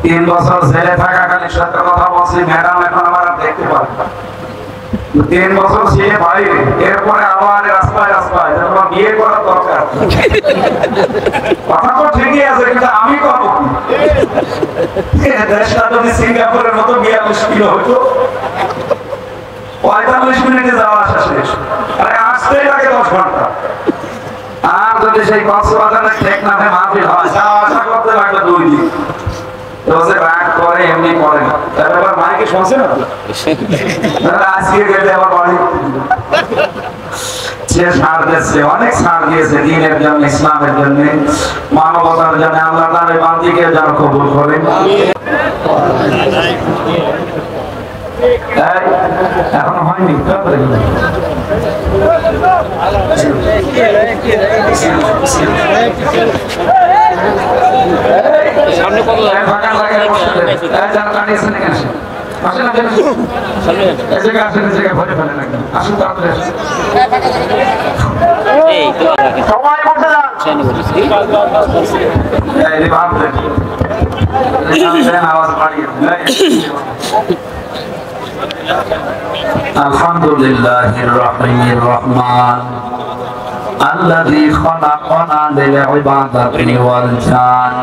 3 বছর জেলে থাকাকালীন সত্য কথা বলছি, ম্যাডাম এখন আমার দেখতে পারে 3 বছর ছেলে বাইরে, এরপরে আবার রাস্তায় রাস্তায় যখন বিয়ে করার দরকার। কথা তো ঠিকই আছে, কিন্তু আমি করবো দেশটা যদি সিঙ্গাপুরের মতো 42 কিলো হতো, 45 মিনিটে যাওয়া আসা শেষ, আরে আসতেই লাগে 10 ঘন্টা। আর যদি সেই কক্সবাজারের টেকনাফে মাহফিল হয়, যাওয়া আসা করতে লাগবে 2 দিন। রাগ করে এমনি করে না, তারপর মাইকে শুনছে না আজকে গেলে আবার বাড়ি সে ছাড় দিচ্ছে, অনেক ছাড় দিয়েছে দিনের জন্য, ইসলামের জন্য, মানবতার জন্য। আল্লাহ তার এই বান্দিকে যেন কবুল করেন। এখনো হয়নি সামনে কত ফাঁকা লাগে যারা দাঁড়িয়েছেন এখানে আসেন, আসেন এই জায়গায় আসেন, এই জায়গায় ভরে ফেলে লাগবে, আসুন তাড়াতাড়ি আসুন। সবাই বসে যান, এই ভাবলেন আওয়াজ বাড়িয়ে আলহামদুলিল্লাহির রহিমির রহমান الذي خلقنا للعبادة والجان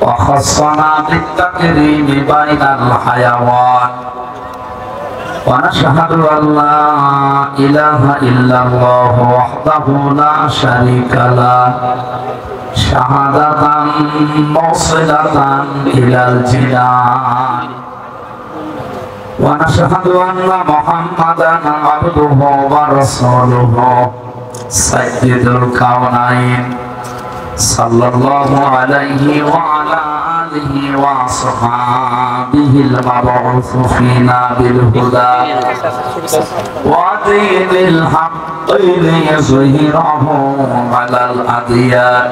وخصنا بالتكريم بين الحيوان ونشهد أن لا إله إلا الله وحده لا شريك له شهادة موصلة إلى الجنان ونشهد أن محمدا عبده ورسوله سيد الكونين صلى الله عليه وعلى آله وصحبه المبعوث فينا بالهدى ودين الحق ليظهره على الأديان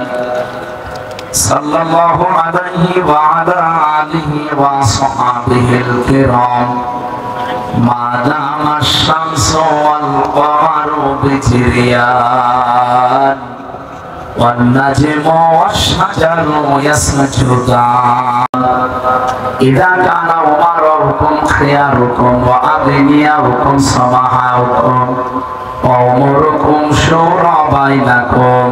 صلى الله عليه وعلى آله وصحبه الكرام ما دام الشمس والقمر بجريان والنجم والشجر يسجدان إذا كان أمراؤكم خياركم وأغنياؤكم سمحاؤكم وأموركم شورى بينكم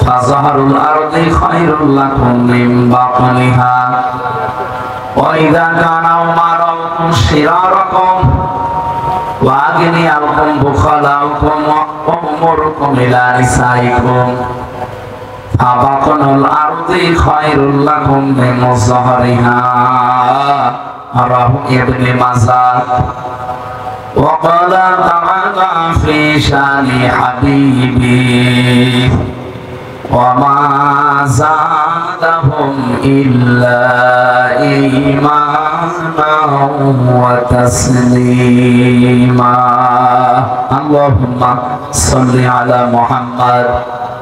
فظهر الأرض خير لكم من بطنها وإذا كان أمراؤكم شراركم وأغنياؤكم بخلاؤكم وأموركم إلى نسائكم فبطن الأرض خير لكم من ظهرها رواه ابن ماجه. وقال تعالى في شان حبيبي وما زادهم إلا إيمانا وتسليما. اللهم صل على محمد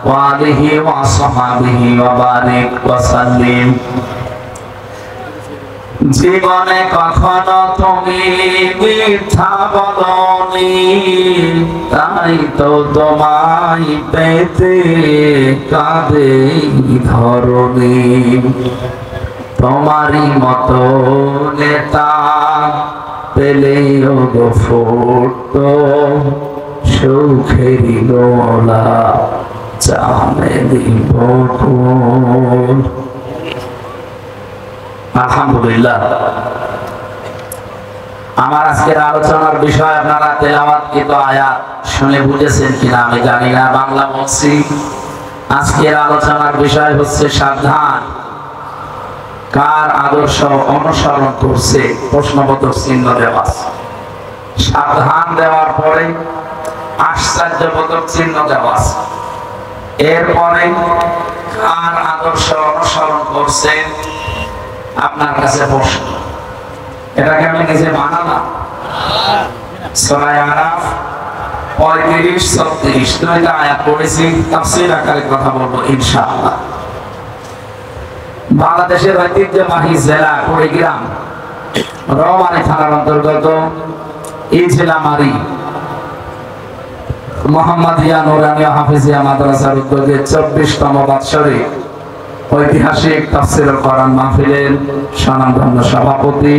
وآله وصحبه وبارك وسلم. জীবনে কখনো তুমি মিথ্যা বলনি, তাই তো তোমায় পেতে কাঁদে ধরনি। তোমারই মতো নেতা পেলেও গো ফুটতো সুখেরই গোলা চামেলি বকুল। আলহামদুলিল্লাহ, আমার আজকের আলোচনার বিষয় আপনারা তেলাওয়াতকৃত আয়াত শুনে বুঝেছেন কিনা আমি জানি না, বাংলা বলছি। আজকের আলোচনার বিষয় হচ্ছে সাবধান, কার আদর্শ অনুসরণ করছে প্রশ্নবোধক চিহ্ন দেওয়া। সাবধান দেওয়ার পরে আশ্চর্যবোধক চিহ্ন দেওয়া, এরপরে কার আদর্শ অনুসরণ করছে আপনার কাছে প্রশ্ন। এটাকে আমি নিজে বানালাম। সূরা আরাফ 35-36 দুইটা আয়াত পড়েছি, তাফসীর আকারে কথা বলবো ইনশাআল্লাহ। বাংলাদেশের ঐতিহ্যবাহী জেলা কুড়িগ্রাম রওমারী থানার অন্তর্গত ইজলামারী মোহাম্মদিয়া নুরানিয়া হাফিজিয়া মাদ্রাসার উদ্যোগে 24তম বাৎসরিক ঐতিহাসিক তাফসীরুল কোরআন মাহফিলের স্বনামধন্য সভাপতি,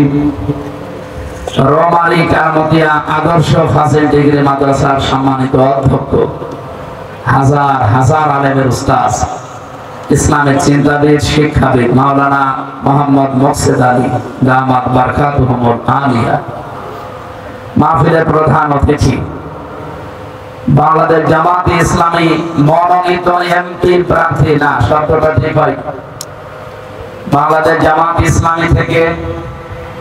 রোমালী কামতিয়া আদর্শ ফাজিল ডিগ্রি মাদ্রাসার সম্মানিত অধ্যক্ষ, হাজার হাজার আলেমের উস্তাদ, ইসলামিক চিন্তাবিদ, শিক্ষাবিদ মাওলানা মোহাম্মদ মোকসেদ আলী দামাত বারকাতুহুমুল আলিয়া, মাহফিলের প্রধান অতিথি, বাংলাদেশ জামাত ইসলামী মনোনীত এমপি প্রার্থী, না শব্দটা ঠিক হয়, বাংলাদেশ জামাত ইসলামী থেকে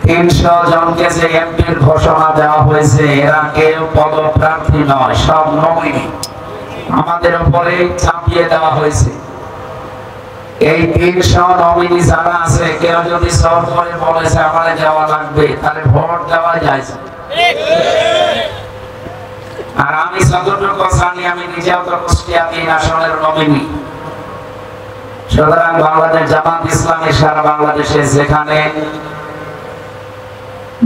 ৩০০ জনকে যে এমপির ঘোষণা দেওয়া হয়েছে, এরা কেউ পদপ্রার্থী নয়, সব নমিনি আমাদের উপরে চাপিয়ে দেওয়া হয়েছে। এই ৩০০ নমিনি যারা আছে, কেউ যদি সব করে বলেছে আমার যাওয়া লাগবে, তাহলে ভোট দেওয়া যায়। আর আমি যতটুকু জানি, আমি নিজেও তো কুষ্টিয়া ৩ আসনের নমিনি। সুতরাং বাংলাদেশ জামাত ইসলামী সারা বাংলাদেশে যেখানে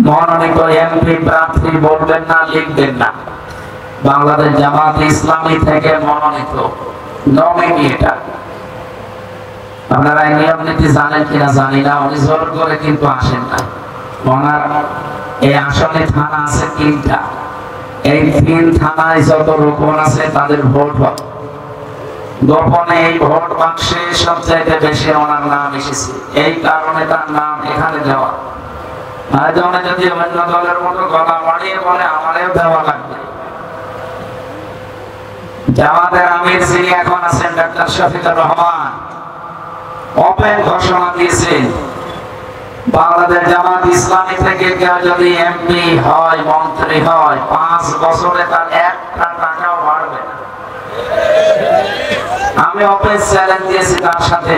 মনোনীত এমপি প্রার্থী বলবেন না, লিখবেন না, বাংলাদেশ জামাত ইসলামী থেকে মনোনীত নমিনি এটা। আপনারা এই নিয়ম নীতি জানেন কিনা জানি না, উনি জোর করে কিন্তু আসেন না। ওনার এই আসনে থানা আছে ৩টা, এই ৩ থানায় যত রোপণ আছে তাদের ভোট হয় গোপনে। এই ভোট বাক্সে সবচাইতে বেশি ওনার নাম এসেছে, এই কারণে তার নাম এখানে দেওয়া। আর যদি অন্য দলের মতো গলা বাড়িয়ে বলে আমারও দেওয়া লাগবে। জামাতের আমির যিনি এখন আছেন ডাক্তার শফিকুর রহমান, ওপেন ঘোষণা দিয়েছেন, বাংলাদেশ জামাত ইসলামী থেকে কেউ যদি এমপি হয়, মন্ত্রী হয়, 5 বছরে তার 1টা টাকাও বাড়বে না। আমি ওপেন চ্যালেঞ্জ দিয়েছি তার সাথে,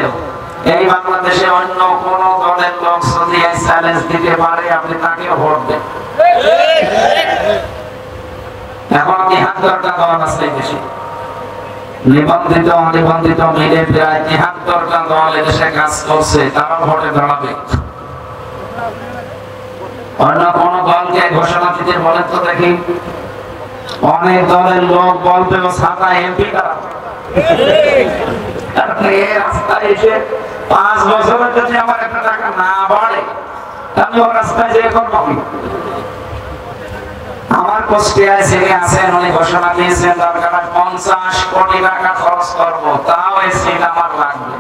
এই বাংলাদেশে অন্য কোন দলের লোক যদি এই চ্যালেঞ্জ দিতে পারে, আপনি তাকে ভোট দেন। এখন 73টা দল আছে দেশে, নিবন্ধিত অনিবন্ধিত মিলে প্রায় 73টা দল এদেশে কাজ করছে, তারা ভোটে দাঁড়াবে। অন্য কোন দলকে ঘোষণা দিতে বলেন তো দেখি। অনেক দলের লোক বলবে ছাতা এমপি করা, রাস্তায় এসে 5 বছরে যদি আমার 1টা টাকা না বাড়ে, আমি ও রাস্তায় যেয়ে করবো কি? আমার কুষ্টিয়ায় যিনি আছেন, উনি ঘোষণা দিয়েছেন দরকার 50 কোটি টাকা খরচ করবো, তাও এই সিট আমার লাগবে।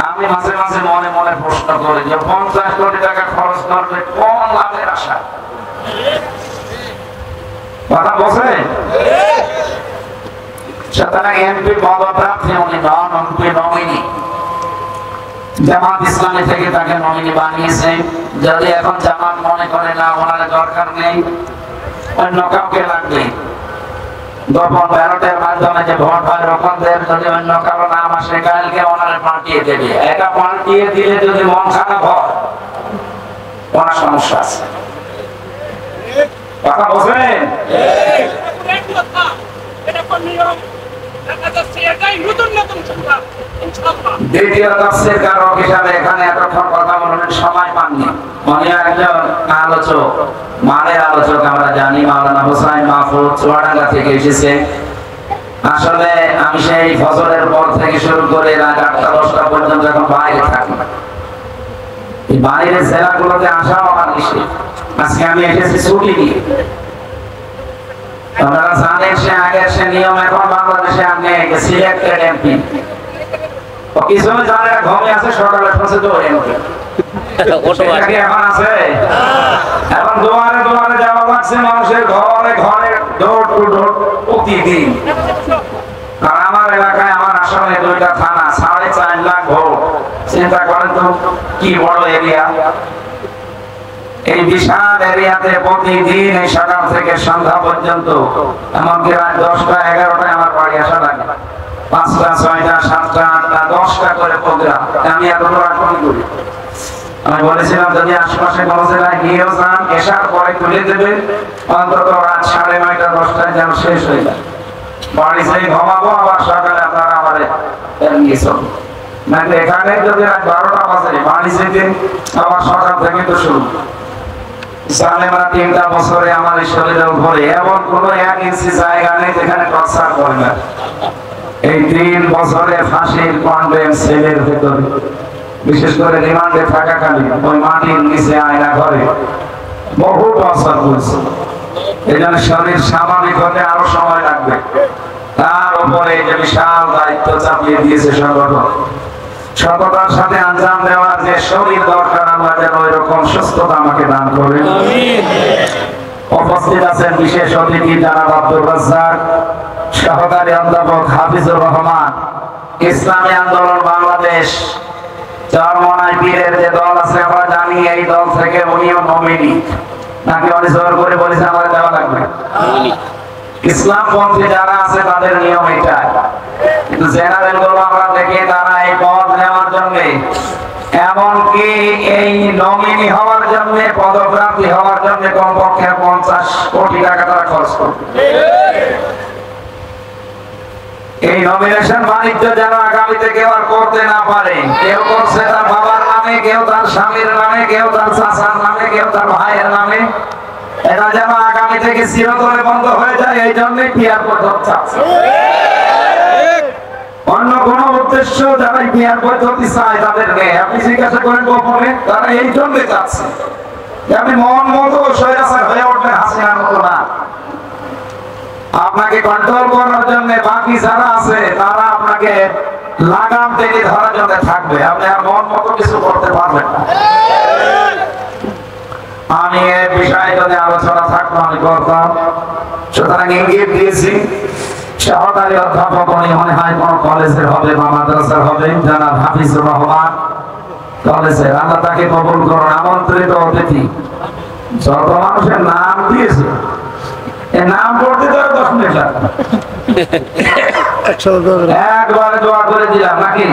আমি মাঝে মাঝে মনে মনে প্রশ্ন করি যে 50 কোটি টাকা খরচ করবে কোন লাভের আশা? কথা বলছেন? সুতরাং এমপি পদপ্রার্থী উনি নন, এমপি নমিনি। জামাত ইসলামী থেকে তাকে নমিনি বানিয়েছে। যদি এখন জামাত মনে করে না ওনার দরকার নেই, অন্য কাউকে লাগবে, গোপন ব্যালটের মাধ্যমে যে ভোট হয়, রকমদের যদি অন্য কারো নাম আসে, কালকে ওনারে পাল্টিয়ে দেবে। এটা পাল্টিয়ে দিলে যদি মন খারাপ হয়, ওনার সমস্যা আছে। কথা বলছেন? দ্বিতীয় তাফসীর কারক হিসাবে এখানে এতক্ষণ কথা বলার সময় পাননি। উনি একজন আলোচক, মানের আলোচক আমরা জানি, মাওলানা হুসাইন মাহফুজ চুয়াডাঙ্গা থেকে এসেছে। আসলে আমি সেই ফজরের পর থেকে শুরু করে রাত 8টা-10টা পর্যন্ত এখন বাইরে থাকি। এই বাইরের জেলাগুলোতে আসাও আমার নিষেধ। আজকে আমি এসেছি ছুটি নিয়ে। আপনারা জানেন সে আগের সে নিয়ম এখন বাংলাদেশে আপনি সিলেক্টেড এমপি, কিছু জানে ঘুমে আছে, সকালে পৌঁছে তো এমপি এখন আছে। এখন দুয়ারে দুয়ারে যাওয়া লাগছে, মানুষের ঘরে ঘরে ডোর টু ডোর প্রতিদিন। আর আমার এলাকায়, আমার আসলে 2টা থানা, 4.5 লাখ ভোট। চিন্তা করেন তো কি বড় এরিয়া। এই বিশাল এরিয়াতে প্রতিদিন এই সকাল থেকে সন্ধ্যা পর্যন্ত, এমনকি রাত 10টা-11টায় আমার বাড়ি আসা লাগে। 5টা, 6টা, 7টা, 8টা, 10টা করে প্রোগ্রাম। আমি এত বড় করি। আমি বলেছিলাম যদি আশপাশে কোনো জেলায় গিয়েও যান, এসার পরে তুলে দেবে, অন্তত রাত 9:30, 10টায় যেন শেষ হয়ে যায়। বাড়ি যেই ঘুমাবো, আবার সকালে আপনারা আমার নিয়ে চলবো। মানে এখানে যদি রাত 12টা বাজে, বাড়ি যেতে আবার সকাল থেকে তো শুরু। জানেনা 3টা বছরে আমার এই শরীরের উপরে এমন কোন 1 ইঞ্চি জায়গা নেই যেখানে টর্চার করে না। এই 3 বছরে ফাঁসির কন্ডেম সেলের ভেতরে, বিশেষ করে রিমান্ডে থাকাকালীন ওই মাটির নিচে আয়না ঘরে বহু বছর বলছে। এই জন্য শরীর স্বাভাবিক হতে আরো সময় লাগবে। তার উপরে যে বিশাল দায়িত্ব চাপিয়ে দিয়েছে সংগঠন, সততার সাথে আঞ্জাম দেওয়ার যে শরীর দরকার, আল্লাহ যেন ওই রকম সুস্থতা আমাকে দান করেন। উপস্থিত আছেন বিশেষ অতিথি জনাব আব্দুর রাজ্জাক, সহকারী অধ্যাপক হাফিজুর রহমান, ইসলামী আন্দোলন বাংলাদেশ চরমনাই পীরের যে দল আছে আমরা জানি, এই দল থেকে উনিও নমিনি, নাকি অনেক জোর করে বলেছে আমার দেওয়া লাগবে। ইসলামপন্থী যারা আছে তাদের নিয়ম এটাই, কিন্তু জেনারেল গুলো আমরা দেখি তারা এই পদ নেওয়ার জন্য, এমনকি এই নমিনি হওয়ার জন্য, পদপ্রার্থী হওয়ার জন্য কমপক্ষে 50 কোটি টাকা তারা খরচ করবে। এই নমিনেশন বাণিজ্য যেন আগামীতে কেউ আর করতে না পারে। কেউ করছে তার বাবার নামে, কেউ তার স্বামীর নামে, কেউ তার চাচার নামে, কেউ তার ভাইয়ের নামে। এটা যেন আগামী থেকে চিরতরে বন্ধ হয়ে যায়, এই জন্যই পিয়ার পদ্ধতি চাচ্ছে। অন্য কোন উদ্দেশ্য যারা পিয়ার পদ্ধতি চায় তাদেরকে আপনি জিজ্ঞাসা করেন গোপনে, তারা এই জন্যই চাচ্ছে যে আপনি মন মতো স্বৈরাচার হয়ে উঠবেন, হাসিনার মতো না। আপনাকে কন্ট্রোল করার জন্য বাকি যারা আছে তারা আপনাকে লাগাম টেনে ধরার জন্য থাকবে, আপনি আর মন মতো কিছু করতে পারবেন না। আমি এই বিষয়ে যদি আলোচনা থাকতো আমি করতাম, সুতরাং ইঙ্গিত দিয়েছি। সহকারী অধ্যাপক উনি মনে হয় কোন কলেজের হবে বা মাদ্রাসার হবে, জনাব হাফিজুর রহমান কলেজের, আল্লাহ তাকে কবুল করুন। আমন্ত্রিত অতিথি যত মানুষের নাম দিয়েছে, এই নাম পড়তে তো 10 মিনিট লাগবে, একবারে দোয়া করে দিলাম নাকি।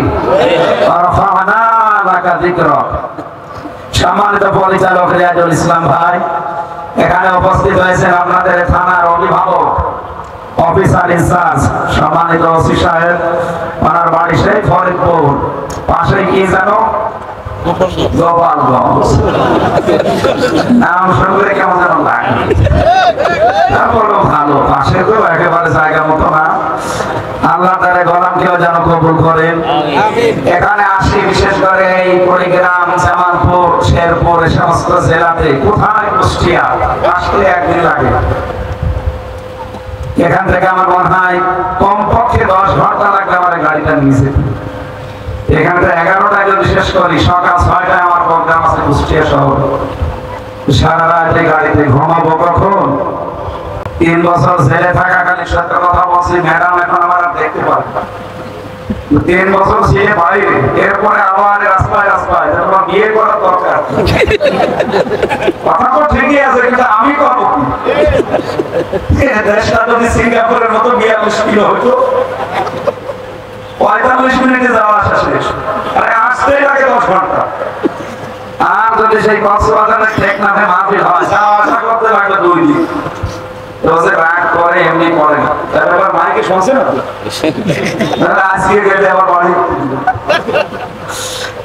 সম্মানিত পরিচালক রিয়াজুল ইসলাম ভাই, এখানে উপস্থিত হয়েছেন আপনাদের থানার অভিভাবক অফিসার ইনচার্জ সম্মানিত ওসি সাহেব, ওনার বাড়ি সেই ফরিদপুর, পাশে কি জানো গোপালগঞ্জ। নাম শুনলে কেমন যেন লাগে, তারপরও ভালো, পাশে তো একেবারে জায়গা মতো না। আল্লাহ তার গোলামকেও যেন কবুল করেন। এখানে আসি বিশেষ করে এই কুড়িগ্রাম, জামালপুর, শেরপুর এই সমস্ত জেলাতে, কোথায় কুষ্টিয়া আসতে একদিন লাগে। এখান থেকে আমার মনে হয় কমপক্ষে 10 ঘন্টা লাগবে আমার গাড়িটা নিয়েছে। এখান থেকে 11টায় যদি শেষ করি, সকাল 6টায় আমার প্রোগ্রাম আছে কুষ্টিয়া শহর। সারা রাত এই গাড়িতে ঘুমাবো কখন? 3 বছর জেলে থাকাকালীন সত্য কথা বলছি, ম্যাডাম এখন আমার দেখতে পারে। 3 বছর ছেলে বাইরে, এরপরে আবার রাস্তায় রাস্তায়, তোমার বিয়ে করার দরকার। কথা তো ঠিকই আছে, কিন্তু আমি করবো দেশটা যদি সিঙ্গাপুরের মতো বিয়ে মুশকিল হতো, 45 মিনিটে যাওয়া আসা শেষ, আরে আসতেই লাগে 10 ঘন্টা। আর যদি সেই কক্সবাজারের টেকনাফে মাহফিল হয়, যাওয়া আসা করতে লাগবে 2 দিন। রাগ করে এমনি করে না, তারপর মাইকে শুনছে না, আজকে গেলে আবার বাড়ি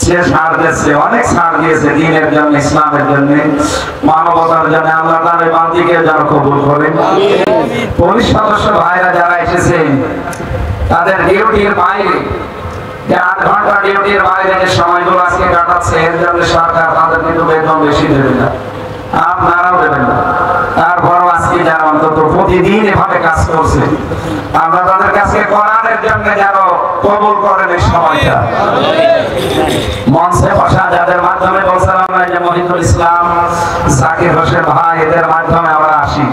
সে ছাড় দিচ্ছে, অনেক ছাড় দিয়েছে দিনের জন্য, ইসলামের জন্য, মানবতার জন্য। আল্লাহ তার এই বান্দিকে যেন কবুল করেন। পুলিশ সদস্য ভাইরা যারা এসেছেন, তাদের ডিউটির বাইরে, 8 ঘন্টা ডিউটির বাইরে যে সময়গুলো আজকে কাটাচ্ছে, এর জন্য সরকার তাদের কিন্তু বেতন বেশি দেবে না, আপনারাও দেবেন না। তারপরও আজকে যারা অন্তত প্রতিদিন এভাবে কাজ করছে, আমরা তাদের কাছে কোরআনের জন্য যেন কবুল করেন এই সময়টা। মঞ্চে বসা যাদের মাধ্যমে বলছিলাম না, যে মহিদুল ইসলাম, জাকির হোসেন ভাই, এদের মাধ্যমে আমরা আসি।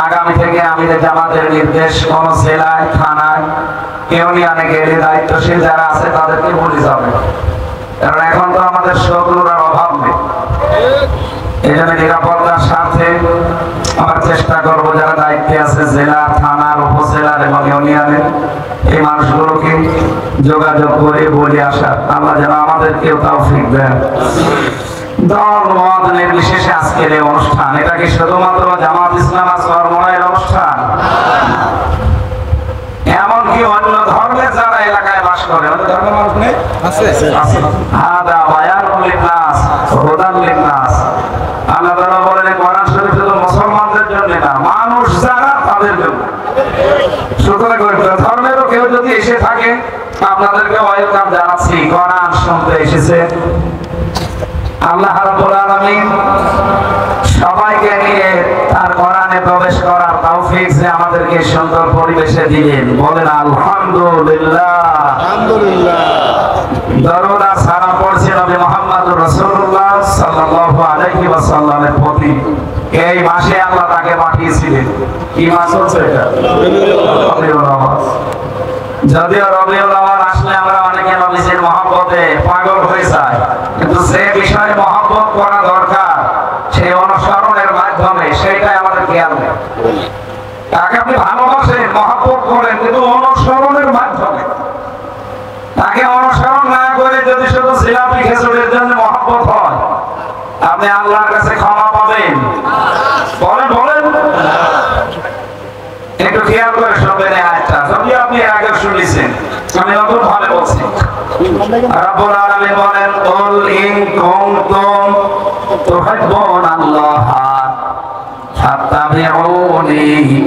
আগামী থেকে আমিরে জামাতের নির্দেশ, কোন জেলায়, থানায়, ইউনিয়নে গেলে দায়িত্বশীল যারা আছে তাদেরকে বলে যাবে, কারণ এখন তো আমাদের শত্রুর অভাব নেই। এই জন্য নিরাপত্তার স্বার্থে আমরা চেষ্টা করবো যারা দায়িত্বে আছে জেলা, থানার, উপজেলার এবং ইউনিয়নের, এই মানুষগুলোকে যোগাযোগ করে বলে আসা। আল্লাহ যেন আমাদেরকেও তৌফিক দেন। দল মত নির্বিশেষে আজকের এই অনুষ্ঠান, এটা কি শুধুমাত্র জামাত ইসলাম চরমনাইয়ের অনুষ্ঠান? এমনকি অন্য ধর্মের যারা এলাকায় বাস করে, অন্য ধর্মের মানুষ নেই আছে। হাদা বায়ানুল লিন্নাস, হুদাল লিন্নাস। আল্লাহ তাআলা বলেন কোরআন শরীফ শুধু মুসলমানদের জন্য না, মানুষ যারা তাদের জন্য। সুতরাং ধর্মেরও কেউ যদি এই এসে থাকে আপনাদেরকে ওয়েলকাম জানাচ্ছি। কোরআন শুনতে এসেছে। আল্লাহ রাব্বুল আলামিন সবাইকে নিয়ে তার কোরআনে প্রবেশ করার তৌফিক যে আমাদেরকে সুন্দর পরিবেশে দিলেন। বলেন আলহামদুলিল্লাহ। আলহামদুলিল্লাহ। দরুদ আর সালাম পড়ছি নবী মুহাম্মদুর রাসূলুল্লাহ সাল্লাল্লাহু আলাইহি ওয়াসাল্লামের প্রতি। এই মাসে আল্লাহ তাকে পাঠিয়েছিলেন। কি মাস হচ্ছে এটা? রবিউল আউয়াল। যদিও রবিউল আউয়াল আসলে আমরা অনেকে নবীজির মহব্বতে পাগল হয়ে যাই, কিন্তু যে বিষয়ে মহব্বত করা দরকার সেই অনুসরণের মাধ্যমে সেটাই আমাদের খেয়াল নেই। তাকে আপনি ভালোবাসেন, মহব্বত করেন, কিন্তু অনুসরণের মাধ্যমে। তাকে অনুসরণ না করে যদি শুধু জিলাপি খেজুরের জন্য মহব্বত হয়, আপনি আল্লাহর কাছে ক্ষমা পাবেন? বলেন বলেন। একটু খেয়াল করে শুনবেন এই আয়াতটা, যদি আপনি আগে শুনেছেন। আমি নতুন ভাবে বলছি। রাব্বুল আলামিন বলেন, কুল ইন কুনতুম তুহিব্বুনাল্লাহ ফাত্তাবিউনি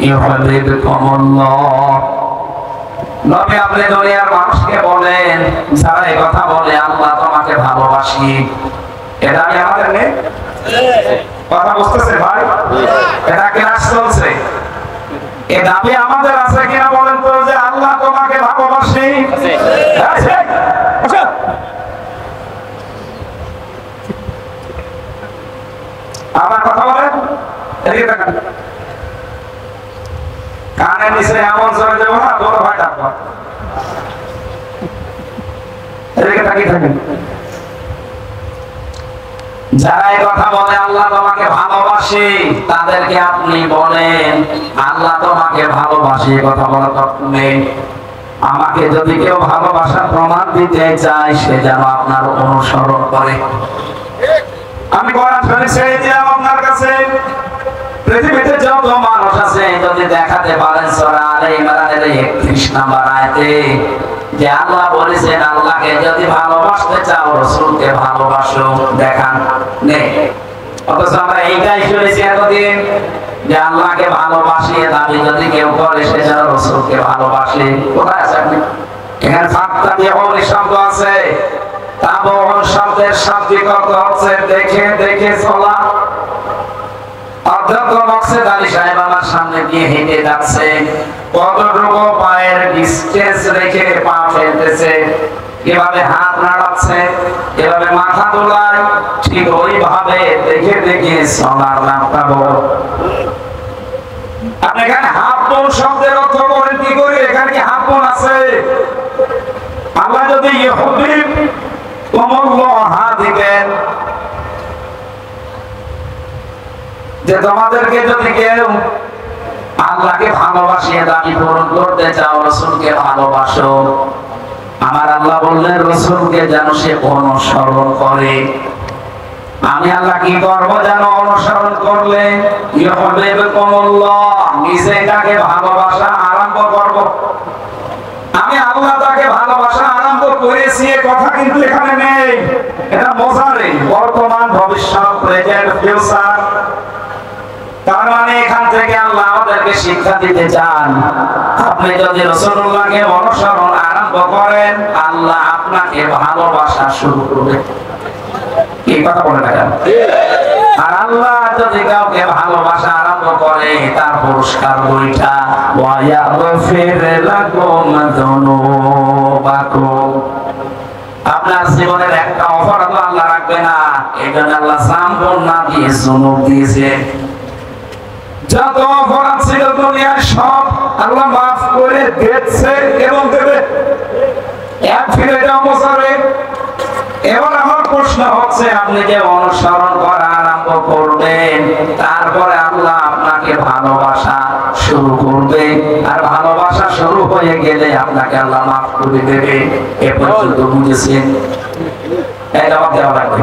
ইউহিব্বুকুমুল্লাহ। নবী আপনি দুনিয়ার মানুষকে বলেন, যারা এই কথা বলে আল্লাহ তোমাকে ভালোবাসি, এটা কি আমাদের নেই? কথা বুঝতেছে ভাই? এটা ক্লাস চলছে। এই দাবি আমাদের আছে কিনা বলেন তো, যে আল্লাহ তোমাকে ভালোবাসি? আছে। আমার কথা বলেন, এদিকে তাকান। কানে নিচে এমন জোরে দেবো না, বড় ভাই ডাকবো। এদিকে তাকিয়ে থাকেন। যারা এই কথা বলে আল্লাহ তোমাকে ভালোবাসে, তাদেরকে আপনি বলেন আল্লাহ তোমাকে ভালোবাসে, কথা বলার দরকার নেই। আমাকে যদি কেউ ভালোবাসার প্রমাণ দিতে চায়, সে যেন আপনার অনুসরণ করে। আমি কোরআন শরীফ ছেড়ে দিলাম আপনার কাছে। পৃথিবীতে যত মানুষ আছে, যদি দেখাতে পারেন সূরা আলে ইমরানের 31 নম্বর আয়াতে যে আল্লাহ বলেছেন আল্লাহকে যদি ভালোবাসতে চাও রাসূলকে ভালোবাসো, দেখান নেই। অথচ আমরা এইটাই শুনেছি এতদিন যে আল্লাহকে ভালোবাসি দাবি যদি কেউ করে, সে যেন রাসূলকে ভালোবাসে। কোথায় আছে আপনি? এখানে ফাত্তাবিউন শব্দ আছে। তাবউন শব্দের শাব্দিক অর্থ হচ্ছে দেখে দেখে চলা। অধ্যক্ষ মকসেদ আলী সাহেব আমার সামনে দিয়ে হেঁটে যাচ্ছে, কতটুকু পায়ের ডিসটেন্স রেখে পা ফেলতেছে, কিভাবে হাত নাড়াচ্ছে, কিভাবে মাথা দোলায়, ঠিক ওইভাবে দেখে দেখে চলার নামটা বড়। আপনি এখানে হাফ বোন শব্দের অর্থ করেন কি করে? এখানে কি হাফ বোন আছে? আল্লাহ যদি ইউহিব্বুকুমুল্লাহ দিবেন, যে তোমাদেরকে যদি কেউ আল্লাহকে ভালোবাসিয়ে দাবি পূরণ করতে চাও, রাসূলকে ভালোবাসো, আমার আল্লাহ বললেন রাসূলকে যেন সে অনুসরণ করে। আমি আল্লাহ কি করবো যেন অনুসরণ করলে? ইউহিব্বুকুমুল্লাহ, নিজে তাকে ভালোবাসা আরম্ভ করব। আমি আল্লাহ তাকে ভালোবাসা আরম্ভ করেছি, এ কথা কিন্তু এখানে নেই। এটা মোজারে, বর্তমান, ভবিষ্যৎ, প্রেজেন্ট, ফিউচার। তার মানে এখান থেকে আল্লাহ আমাদেরকে শিক্ষা দিতে চান, আপনি যদি রাসূলুল্লাহকে অনুসরণ আরম্ভ করেন, আল্লাহ আপনাকে ভালোবাসা শুরু করবে। এই কথা বলে না কেন? আর আল্লাহ যদি কাউকে ভালোবাসা আরম্ভ করে, তার পুরস্কার দুইটা, ওয়া ইয়াগফির লাকুম যুনুবাকুম। আপনার জীবনের একটা অপরাধ আল্লাহ রাখবে না, এই জন্য আল্লাহ সাম্পূর্ণ না দিয়ে যুনুব দিয়েছে। যত অপরাধ ছিল দুনিয়ার সব আল্লাহ মাফ করে দিয়েছে এবং দেবে। এক ফিরে যাও বছরে। এবার আমার প্রশ্ন হচ্ছে, আপনি যে অনুসরণ করা আরম্ভ করবেন, তারপরে আল্লাহ আপনাকে ভালোবাসা শুরু করবে, আর ভালোবাসা শুরু হয়ে গেলে আপনাকে আল্লাহ মাফ করে দেবে। এ পর্যন্ত বুঝেছেন? এই জবাব দেওয়া লাগবে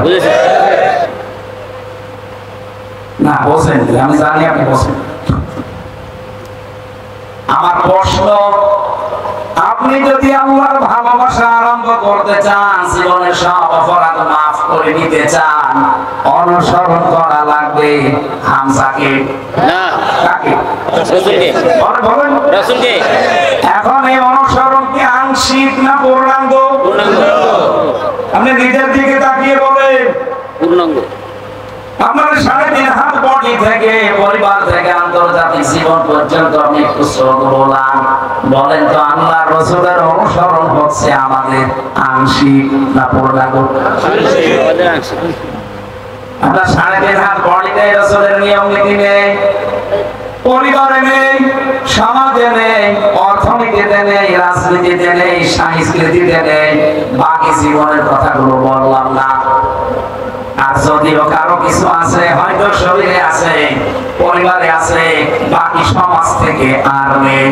না? বলছেন, আমি জানি আপনি বলছেন। আমার প্রশ্ন, আপনি যদি আল্লাহর ভালোবাসা আরম্ভ করতে চান, জীবনের সব অপরাধ মাফ করে নিতে চান, অনুসরণ করা লাগবে হামজাকে না কাকে? রাসূলকে। বলেন রাসূলকে। এখন এই অনুসরণ কি আংশিক না পূর্ণাঙ্গ? আপনি নিজের দিকে তাকিয়ে বলেন। পূর্ণাঙ্গ। আপনার 3.5 হাত বডি থেকে পরিবার থেকে আন্তর্জাতিক জীবন পর্যন্ত আমি একটু শ্রদ্ধ বললাম, বলেন তো আল্লাহর রাসূলের অনুসরণ হচ্ছে আমাদের আংশিক না পূর্ণাঙ্গ? আপনার 3.5 হাত বডিতে রাসূলের নিয়ম নীতি নেই, পরিবারে নেই, সমাজে নেই, অর্থনীতিতে নেই, রাজনীতিতে নেই, সংস্কৃতিতে নেই, বাকি জীবনের কথাগুলো বললাম না। আর যদিও কারো কিছু আছে, হয়তো শরীরে আছে, পরিবারে আছে, বাকি সমাজ থেকে আর নেই।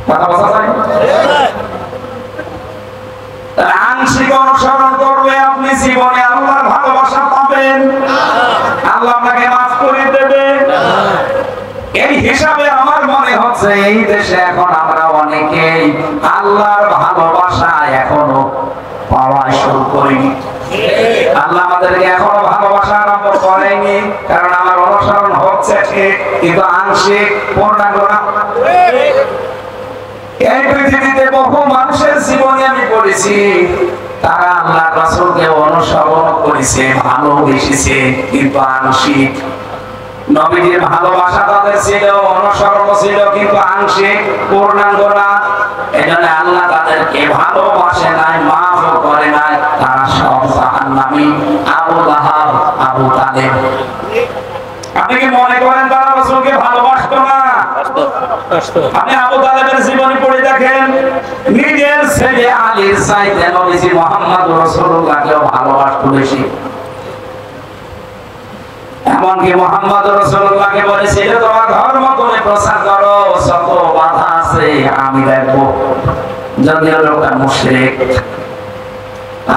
কথা বোঝা যায়? আংশিক অনুসরণ করবে আপনি জীবনে আল্লাহর ভালোবাসা পাবেন, আল্লাহ আপনাকে মাফ করে দেবে। এই হিসাবে আমার মনে হচ্ছে এই দেশে এখন আমরা অনেকেই আল্লাহর ভালোবাসা এখনো পাওয়া শুরু করিনি। আল্লাহ আমাদেরকে এখনো ভালোবাসা আরম্ভ করেনি, কারণ আমার অনুসরণ হচ্ছে ঠিক, কিন্তু আংশিক, পূর্ণাঙ্গ না। এই পৃথিবীতে বহু মানুষের জীবনে আমি পড়েছি, তারা আল্লাহর রাসূলকে অনুসরণ করেছে, ভালোবেসেছে, কিন্তু আংশিক। নবীজির ভালোবাসা তাদের ছিল, অনুসরণ ছিল, কিন্তু আংশিক, পূর্ণাঙ্গ না। এজন্য আল্লাহ তাদেরকে ভালোবাসে নাই, মাফও করে নাই। তারা সব জাহান্নামী। আবু লাহাব, আবু তালেব। আপনি কি মনে করেন তারা রাসূলকে ভালোবাসতো না? আপনি আবু তালেবের জীবনী পড়ে দেখেন, নিজের ছেলে আলীর চাইতে নবীজি মুহাম্মদ রাসূলুল্লাহকে ভালোবাসতো বেশি। এমনকি মুহাম্মদ রাসূলুল্লাহকে বলেছিল, তোমার ধর্ম তুমি প্রচার করো, যত বাধা আছে আমি দেখবো। যদিও লোকটা মুশরিক।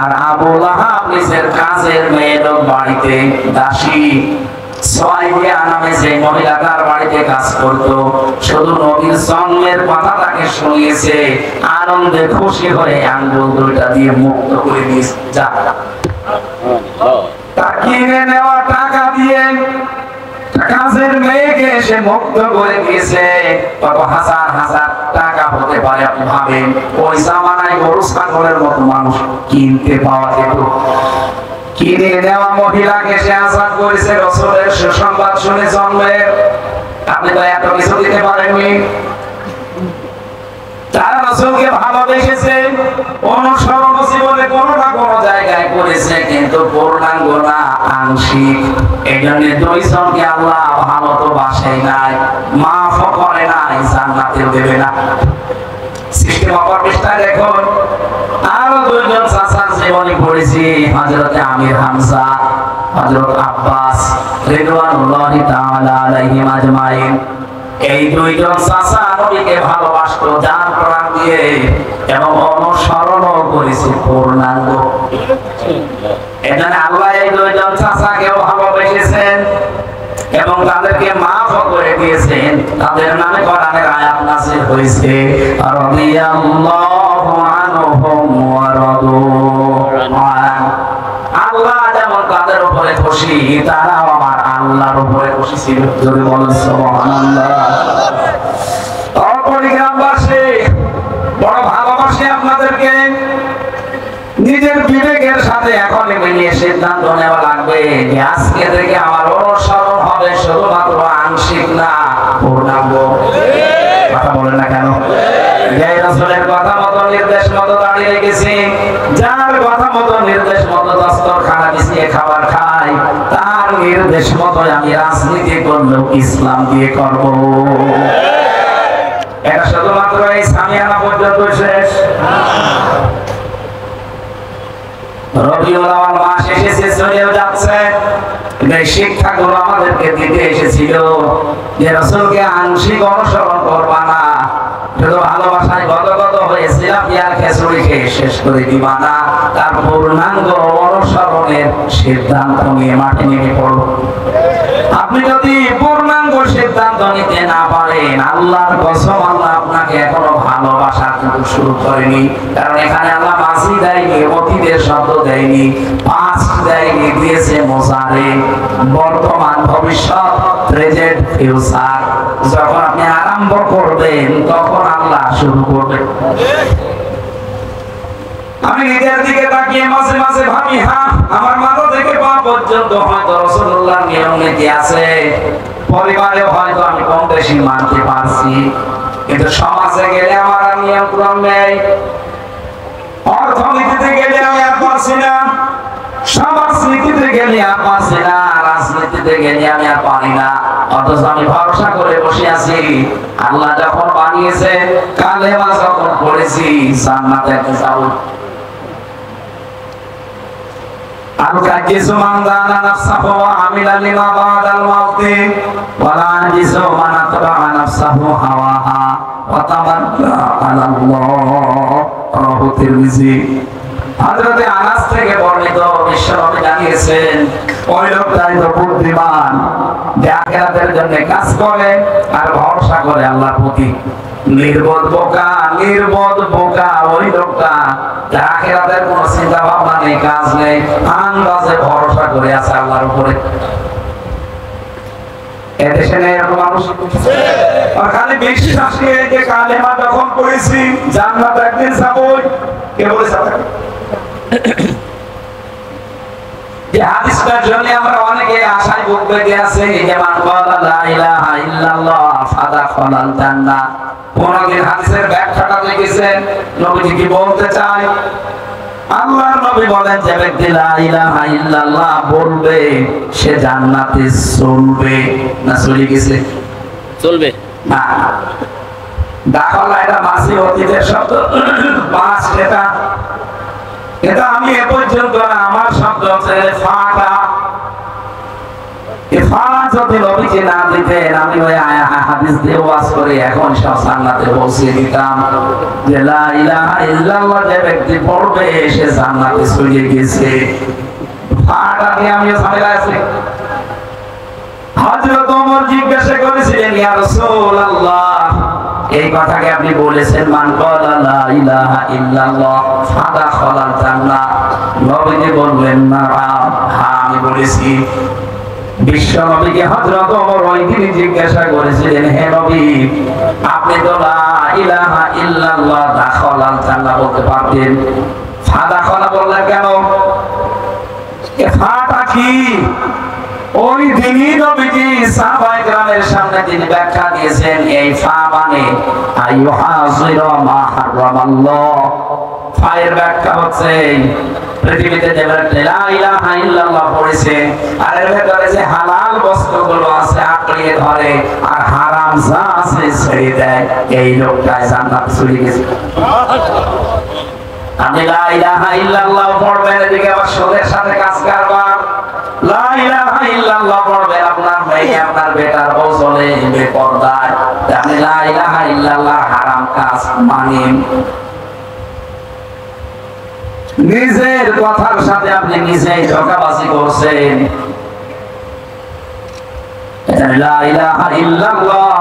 আর আবু লাহাব নিজের কাজের মেয়ে লোক বাড়িতে দাসী সোয়াইয়া নামে যে মহিলা তার বাড়িতে কাজ করতো, শুধু নবীর জন্মের কথা তাকে শুনিয়েছে, আনন্দে খুশি হয়ে আঙ্গুল দুইটা দিয়ে মুক্ত করে দিয়েছে। যা তার কিনে নেওয়া টাকা দিয়ে কাজের মেয়েকে এসে মুক্ত করে দিয়েছে। কত হাজার হাজার টাকা হতে পারে আপনি ভাবেন। ওই জামানায় গরু ছাগলের মতো মানুষ কিনতে পাওয়া যেত। কিনে নেওয়া মহিলাকে সে আজাদ করেছে রাসূলের সুসংবাদ শুনে জন্মের। আপনি তো এত কিছু দিতে পারেননি। তারা রাসূলকে ভালোবেসেছে, অনুসরণ জীবনে কোনো না কোনো জায়গায় করেছে, কিন্তু পূর্ণাঙ্গ না, আংশিক। এই জন্য দুইজনকে আল্লাহ ভালো তো বাসেই নাই, মাফ করে নাই, জান্নাতেও দেবে না। সৃষ্টি অপরপৃষ্ঠায় দেখুন, আরো দুইজন চাচার জীবনী পড়েছি, হযরতে আমির হামজা, হযরত আব্বাস রিদওয়ানুল্লাহি তাআলা আলাইহিম আজমাইন। এই দুইজন চাচা নবীকে ভালোবাসতো জান প্রাণ দিয়ে, এবং অনুসরণও করেছে পূর্ণাঙ্গ। এজন্য আল্লাহ এই দুইজন চাচাকেও ভালোবেসেছেন এবং তাদেরকে মাফ করে দিয়েছেন। তাদের নামে কোরআনের আয়াত নাযিল হয়েছে, রাদিয়াল্লাহু আনহুম ওয়া রাদু আন। আল্লাহ যেমন তাদের উপরে খুশি, তারাও আমার আল্লাহর উপরে খুশি ছিল। যদি বলেন সুবহানাল্লাহ। তারপরে গ্রামবাসী বড় ভালোবাসে আপনাদেরকে। নিজের বিবেকের সাথে এখন মিলিয়ে সিদ্ধান্ত নেওয়া লাগবে যে আজকে থেকে আমার অনুসরণ হবে শুধুমাত্র আংশিক না, পূর্ণাঙ্গ। কথা বলেন না কেন? যে রাসূলের কথা মতো, নির্দেশ মতো দাঁড়িয়ে রেখেছি, যার কথা মতো, নির্দেশ মতো দস্তরখানা বিছিয়ে খাবার খাই, তার নির্দেশ মতো আমি রাজনীতি করলেও ইসলাম দিয়ে করব। এটা শুধুমাত্র এই সামিয়ানা পর্যন্ত শেষ। রবিউল আউয়াল মাস এসেছে, চলেও যাচ্ছে। এই শিক্ষাগুলো আমাদেরকে দিতে এসেছিল যে রাসূলকে আংশিক অনুসরণ করবা না, শুধু ভালোবাসায় গদগদ হয়ে সিলাপিয়ার খিচুড়ি খেয়ে শেষ করে দিবা না, তার পূর্ণাঙ্গ অনুসরণের সিদ্ধান্ত নিয়ে মাঠে নেমে পড়ো। আপনি যদি পূর্ণাঙ্গ সিদ্ধান্ত নিতে না পারেন, আল্লাহর কসম আল্লাহ আপনাকে এখনো ভালোবাসা কিন্তু শুরু করেনি। কারণ এখানে আল্লাহ মাঝি দেয়নি, অতীতের শব্দ দেয়নি, পাস্ট দেয়নি, দিয়েছে মোজারে, বর্তমান, ভবিষ্যৎ, প্রেজেন্ট, ফিউচার। যখন আপনি আরম্ভ করবেন তখন আল্লাহ শুরু করবেন। আমি নিজের দিকে তাকিয়ে মাঝে মাঝে ভাবি, হ্যাঁ আমার মাথা থেকে পা পর্যন্ত হয়তো রাসূলুল্লাহর নিয়ম নীতি আছে, পরিবারে হয়তো আমি কম বেশি মানতে পারছি, কিন্তু সমাজে গেলে আমার আর নিয়ন্ত্রণ নেই। অর্থনীতিতে গেলে আমি আর পারছি না, সমাজনীতিতে গেলে আর পারছি না, রাজনীতিতে গেলে আমি আর পারি না। অথচ আমি ভরসা করে বসে আছি, আল্লাহ যখন বানিয়েছে, কালেমা যখন পড়েছি, জান্নাতে যাব। العاجز من دان نفسه وعمل لما بعد الموت والعاجز من اتبع نفسه هواها وتمنى على الله رواه الترمذي। হযরত আনাস থেকে বর্ণিত, বিশ্বনবী জানিয়েছেন, ওই লোকটাই তো বুদ্ধিমান যে আখিরাতের জন্য কাজ করে আর ভরসা করে আল্লাহর প্রতি। নির্বোধ বোকা ওই লোকটা যে আখিরাতের কোনো চিন্তা ভাবনা নেই, কাজ নেই, আন্দাজে ভরসা করে আছে আল্লাহর উপরে। এদেশে নেই এরকম মানুষ? আর খালি বিশ্বাস নিয়ে যে কালেমা যখন পড়েছি জান্নাত একদিন যাবই, কে বলেছে? যে হাদিসটার জন্য আমরা অনেকে আশায় বুক বেঁধে আছে, যেমন ক্বালা লা ইলাহা ইল্লাল্লাহ ফাদাখালাল জান্নাহ। কোনদিন হাদিসের ব্যাখ্যাটা দেখেছেন নবীজি কি বলতে চায়? আল্লাহর নবী বলেন, যে ব্যক্তি লা ইলাহা ইল্লাল্লাহ বলবে সে জান্নাতে চলবে। না চলে গেছে? চলবে না, দাখালা এটা মাসি অতীতের শব্দ, পাঁচ এটা। কিন্তু আমি এ পর্যন্ত আমার শব্দ হচ্ছে ফাটা। এই ফাটা যদি নবীজি না দিতেন, আমি ওই হাদিস দিয়ে ওয়াজ করে এখন সব জান্নাতে পৌঁছে দিতাম, যে লা ইলাহা ইল্লাল্লাহ যে ব্যক্তি পড়বে সে জান্নাতে চলে গেছে। ফাটা দিয়ে আমি ঝামেলা আছি। হযরত ওমর জিজ্ঞাসা করেছিলেন, ইয়া রাসূলুল্লাহ, এই কথাকে আপনি বলেছেন, মান ক্বালা লা ইলাহা ইল্লাল্লাহ ফাদাখালাল জান্নাহ। নবীজি বললেন, না হ্যাঁ আমি বলেছি। বিশ্ব নবীকে হযরত ওমর ওই দিন জিজ্ঞাসা করেছিলেন, হে নবী, আপনি তো লা ইলাহা ইল্লাল্লাহ দাখালাল জান্নাহ বলতে পারতেন, ফাদাখালা বললেন কেন? এ ফাটা কি? ওই দিনই নবীজি সাহাবায়ে কেরামের সামনে তিনি ব্যাখ্যা দিয়েছেন, এই ফা মানে আইয়ুহাযিরা মা হারামাল্লাহ। ফায়ের ব্যাখ্যা হচ্ছে পৃথিবীতে যে লা ইলাহা ইল্লাল্লাহ পড়েছে আর এর ভেতরে যে হালাল বস্তুগুলো আছে আঁকড়িয়ে ধরে আর হারাম যা আছে ছেড়ে দেয়, এই লোকটাই জান্নাতে চলে গেছে। আপনি লা ইলাহা ইল্লাল্লাহ পড়বেন, এদিকে আবার সুদের সাথে কাজ কারবার। লা ইলাহা ইল্লাল্লাহ পড়বেন, আপনার মেয়ে আপনার বেটার বউ চলে বেপরদায়, আপনি লা ইলাহা ইল্লাল্লাহ হারাম কাজ মানেন। নিজের কথার সাথে আপনি নিজেই ধোঁকাবাজি করছেন। লা ইলাহা ইল্লাল্লাহ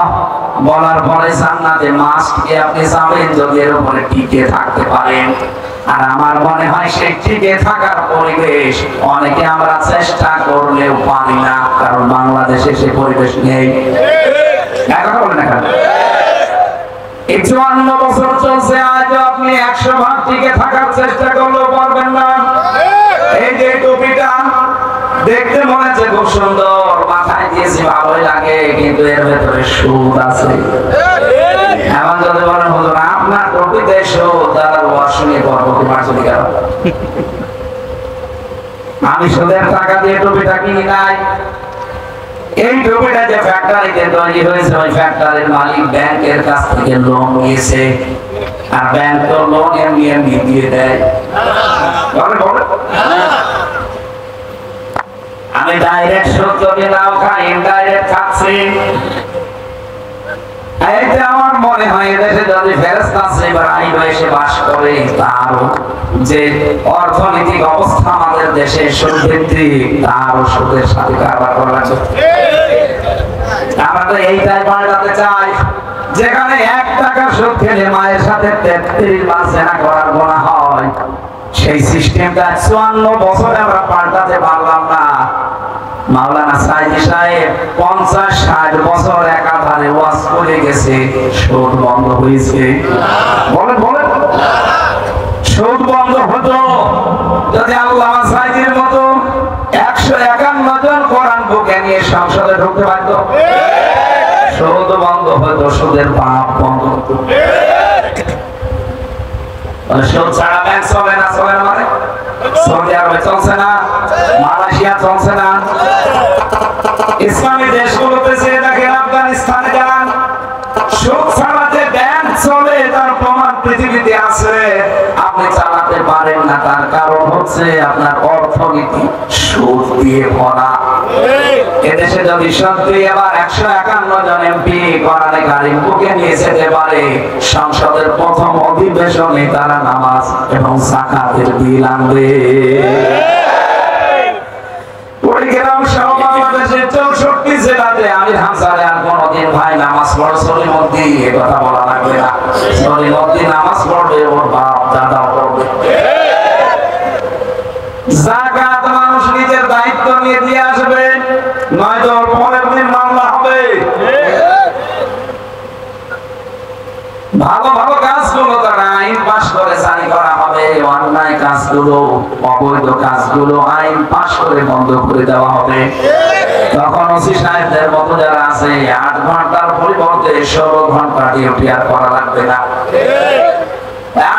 বলার পরে জান্নাতে মাসকে আপনি যাবেন যদি এর উপরে টিকে থাকতে পারেন। আর আমার মনে হয় সেই টিকে থাকার পরিবেশ অনেকে আমরা চেষ্টা করলেও পারি না, কারণ বাংলাদেশে সে পরিবেশ নেই। কথা বলেন না, 54 বছর চলছে, আজ আপনি 100 ভাগ টিকে থাকার চেষ্টা করলেও পারবেন না। এই যে টুপিটা দেখতে মনে হচ্ছে খুব সুন্দর, মাথায় দিয়েছি ভালোই লাগে, কিন্তু এর ভেতরে সুদ আছে। এমন যদি বলেন, হুজুর আপনার টুপিতে সুদ, তার ওয়াশরুমে করবো কি মাসুলি কেন? আমি সুদের টাকা দিয়ে টুপিটা কিনি নাই। এই টুপিটা যে ফ্যাক্টরিতে তৈরি হয়েছে, ওই ফ্যাক্টরির মালিক ব্যাংকের কাছ থেকে লোন নিয়েছে, আর ব্যাংক তো লোন এমনি দিয়ে দেয়। আমি ডাইরেক্ট সুদ যদি নাও খাই, ইনডাইরেক্ট খাচ্ছি। এইটা আমার মনে হয় এদেশে যদি ফেরেশতা জিবরাইল এসে বাস করে, তার যে অর্থনৈতিক অবস্থা আমাদের দেশে সুদভিত্তিক, তার সুদের সাথে কারবার করা লাগবে। আমরা তো এইটাই পাল্টাতে চাই, যেখানে 1 টাকার সুদ খেলে মায়ের সাথে 33 বার জেনা করার গুনাহ হয়, সেই সিস্টেমটা 54 বছরে আমরা পাল্টাতে পারলাম না। মাওলানা সাইদি সাহেব 50-60 বছর একাধারে বারে ওয়াজ করে গেছে সুদ বন্ধ হয়েছে? বলেন বলেন, সুদ বন্ধ হতো যদি আল্লাহ সাইদের মতো 151 জন কোরআন বুকে নিয়ে সংসদে ঢুকতে পারত। সুদ বন্ধ হতো, সুদের পাপ বন্ধ হতো। সুদ ছাড়া ব্যাংক চলে না, চলে না মানে সৌদি আরবে চলছে না, মালয়েশিয়া চলছে না, ইসলামী দেশগুলোতে যে দেখেন, আফগানিস্তানে যান, সুদ ছাড়া যে ব্যাংক চলে তার প্রমাণ পৃথিবীতে আছে। আপনি চালাতে পারেন না, তার কারণ হচ্ছে আপনার অর্থনীতি সুদ দিয়ে ভরা। এদেশে যদি সত্যি এবার 151 জন এমপি কোরআনে কারিম বুকে নিয়ে যেতে পারে, সংসদের প্রথম অধিবেশনে তারা নামাজ এবং যাকাতের বিল আনবে। কুড়িগ্রাম সহ বাংলাদেশের 64 জেলাতে আমির হামজারে আর কোনদিন ভাই নামাজ পড়ে সলিমদ্দি, এ কথা বলা লাগবে না। সলিমদ্দি নামাজ পড়বে, ওর বাপ দাদাও পড়বে। যাকাত মানুষ নিজের দায়িত্ব নিয়ে দিয়ে আসবে, নয়তো পরের দিন মামলা হবে। ভালো ভালো কাজগুলো তারা আইন পাশ করে জারি করা হবে, অন্যায় কাজগুলো, অবৈধ কাজগুলো আইন পাশ করে বন্ধ করে দেওয়া হবে। তখন ওসি সাহেবদের মতো যারা আছে 8 ঘন্টার পরিবর্তে 16 ঘন্টা ডিউটি আর করা লাগবে না।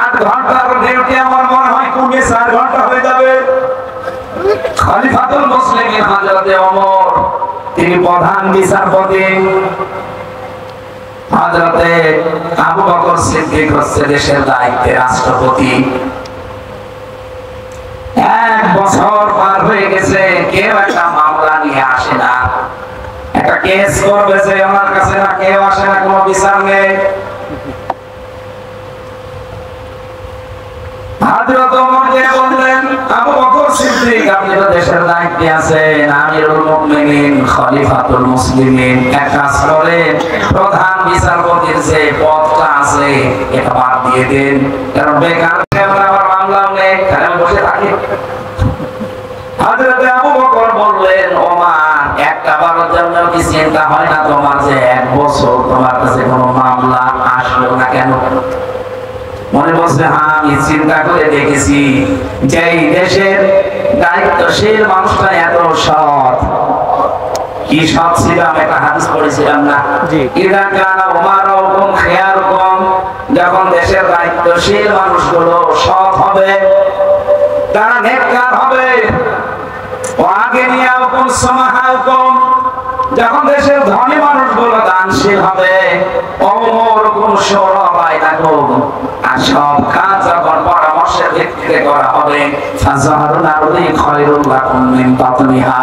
8 ঘন্টার ডিউটি আমার মনে হয় কমে 4 ঘন্টা হয়ে যাবে। খলিফাতুল মুসলিমিন হযরতে ওমর, তিনি প্রধান বিচারপতি। হযরতে আবু বকর সিদ্দিক হচ্ছে দেশের দায়িত্বে রাষ্ট্রপতি। 1 বছর পার হয়ে গেছে, কেউ একটা মামলা নিয়ে আসে না, একটা কেস করবে যে ওনার কাছে না, কেউ আসে না, কোনো বিচার নেই। হযরত ওমর যে বললেন, আবু বকর সিদ্দিক আপনি তো দেশের দায়িত্বে আছেন, আমিরুল মুমিনিন, খলিফাতুল মুসলিমিন, এক কাজ করেন, প্রধান বিচারপতির যে পদটা আছে এটা বাদ দিয়ে দেন, কারণ বেকার আমার মামলা নেই, এখানে বসে থাকি। হযরত আবু বকর বললেন, ওমর একটা বারের জন্য কি চিন্তা হয় না তোমার যে 1 বছর তোমার কাছে কোনো মামলা আসলো না কেন? মনে বলছে, হ্যাঁ আমি চিন্তা করে দেখেছি যে এই দেশের দায়িত্বশীল মানুষটা এত সৎ। কি সৎ ছিল? আমি একটা হাদিস পড়েছিলাম না, ইদা কানা উমারুকুম খিয়ারুকুম, যখন দেশের দায়িত্বশীল মানুষগুলো সৎ হবে, তারা নেককার হবে, ওয়াগিনিয়াকুম সুমাহাকুম, যখন দেশের ধনী মানুষগুলো দানশীল হবে, ওমরকুম শুরা বাইনাকুম, আর সব কাজ যখন পরামর্শের ভিত্তিতে করা হবে, ফাজাহারুল আরদি খায়রুল লাকুম মিন বাতনিহা,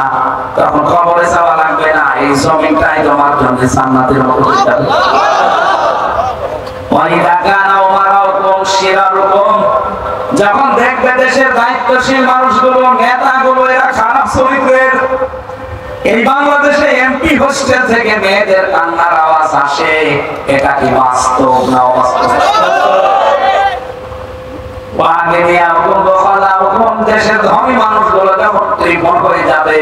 তখন কবরে যাওয়া লাগবে না, এই জমিটাই তোমার জন্য জান্নাতের মতো হয়ে যাবে। ওয়াইদা কানা উমারাকুম শিরারুকুম, যখন দেখবে দেশের দায়িত্বশীল মানুষগুলো, নেতাগুলো এরা খারাপ চরিত্রের, এই বাংলাদেশে এমপি হোস্টেল থেকে মেয়েদের কান্নার আওয়াজ আসে, এটা কি বাস্তব না অবাস্তব? দেশের ধনী মানুষগুলো যখন ত্রিপণ হয়ে যাবে,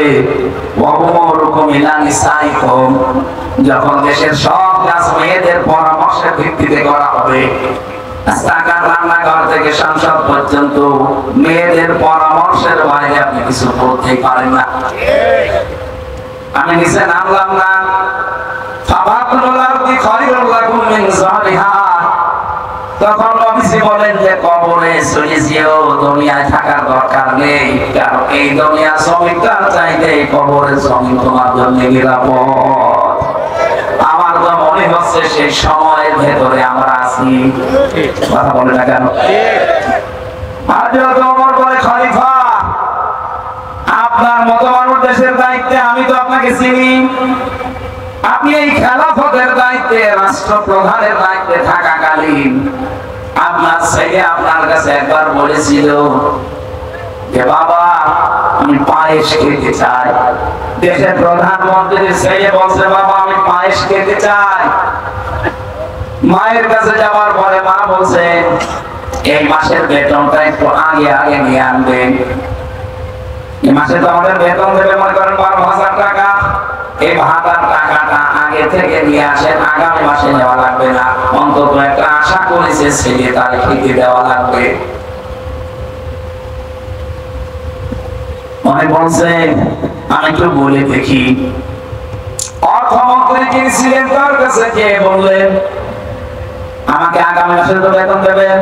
যখন দেশের সব কাজ মেয়েদের পরামর্শের ভিত্তিতে করা হবে, রান্নাঘর থেকে সংসদ পর্যন্ত মেয়েদের পরামর্শের বাইরে আপনি কিছু করতেই পারেন না। আমি নিচে নামলাম না, তখন নবীজি বলেন যে কবরে চলে যেও, দুনিয়ায় থাকার দরকার নেই, কারণ এই দুনিয়া জমিটার চাইতে কবরের জমি তোমার জন্য নিরাপদ। আমার তো মনে হচ্ছে সেই সময়ের ভেতরে আমরা আছি, কথা বলে না কেন? হযরত ওমর বলে, খলিফা আপনার মতো মানুষ দেশের দায়িত্বে, আমি তো আপনাকে চিনি, আপনি এই খেলাফতের দায়িত্বে, রাষ্ট্রপ্রধানের দায়িত্বে থাকাকালীন আপনার ছেলে আপনার কাছে একবার বলেছিল যে বাবা আমি পায়েস খেতে চাই। দেশের প্রধানমন্ত্রীর ছেলে বলছে বাবা আমি পায়েস খেতে চাই। মায়ের কাছে যাওয়ার পরে মা বলছেন এই মাসের বেতনটা একটু আগে আগে নিয়ে আনবেন। এই মাসে তো আমাদের বেতন দেবে মনে করেন 12,000 টাকা, এই ভাতার টাকাটা আগে থেকে নিয়ে আসেন, আগামী মাসে নেওয়া লাগবে না, অন্তত একটা আশা করেছে ছেলে তার খেতে দেওয়া লাগবে। মনে বলছে আমি একটু বলে দেখি, অর্থমন্ত্রী যিনি ছিলেন তার কাছে গিয়ে বললেন আমাকে আগামী মাসে তো বেতন দেবেন,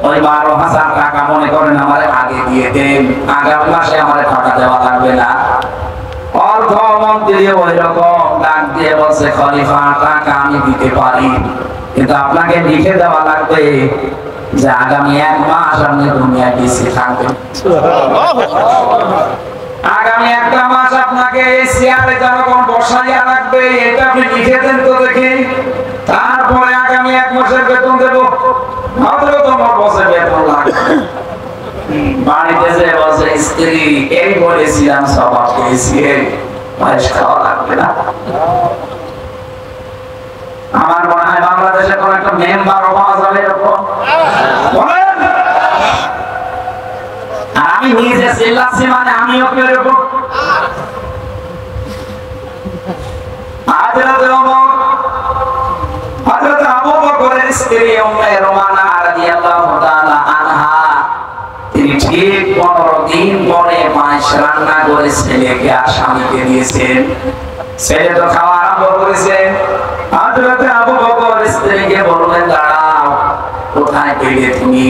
ওই 12,000 টাকা মনে করেন আমার আগে দিয়ে দেন, আগামী মাসে আমার টাকা দেওয়া লাগবে না। অর্থমন্ত্রী ওই রকম ডাক দিয়ে বলছে খলিফা টাকা আমি দিতে পারি, কিন্তু আপনাকে লিখে দেওয়া লাগবে যে আগামী 1 মাস আপনি দুনিয়ায় বেঁচে থাকবেন। আগামী 1 মাস আপনাকে এই চেয়ারে জনগণ বসাইয়া রাখবে, এটা আপনি লিখে দেন তো দেখি, তারপরে আগামী 1 মাসের বেতন দেব। হযরত ওমর বসে বেতন লাগবে। বাড়িতে যে বসে স্ত্রী এই বলেছিলাম সবাব পেয়েছি, বয়স খাওয়া লাগবে না। আমার মনে হয় বাংলাদেশে কোন একটা মেম্বার পাওয়া যাবে এরকম, বলেন। আমি নিজে চিল্লাচ্ছি মানে আমিও এরকম। হযরত ওমর, হযরত আবু বকরের স্ত্রী উম্মে রুমানা রাদিয়াল্লাহু তাআলা আনহা, তিনি ঠিক 15 দিন পরে মাছ রান্না করে ছেলেকে আর স্বামীকে দিয়েছেন। ছেলে তো খাওয়া আরম্ভ করেছে। হযরত আবু বকর স্ত্রীকে বললেন দাঁড়াও, কোথায় পেলে তুমি?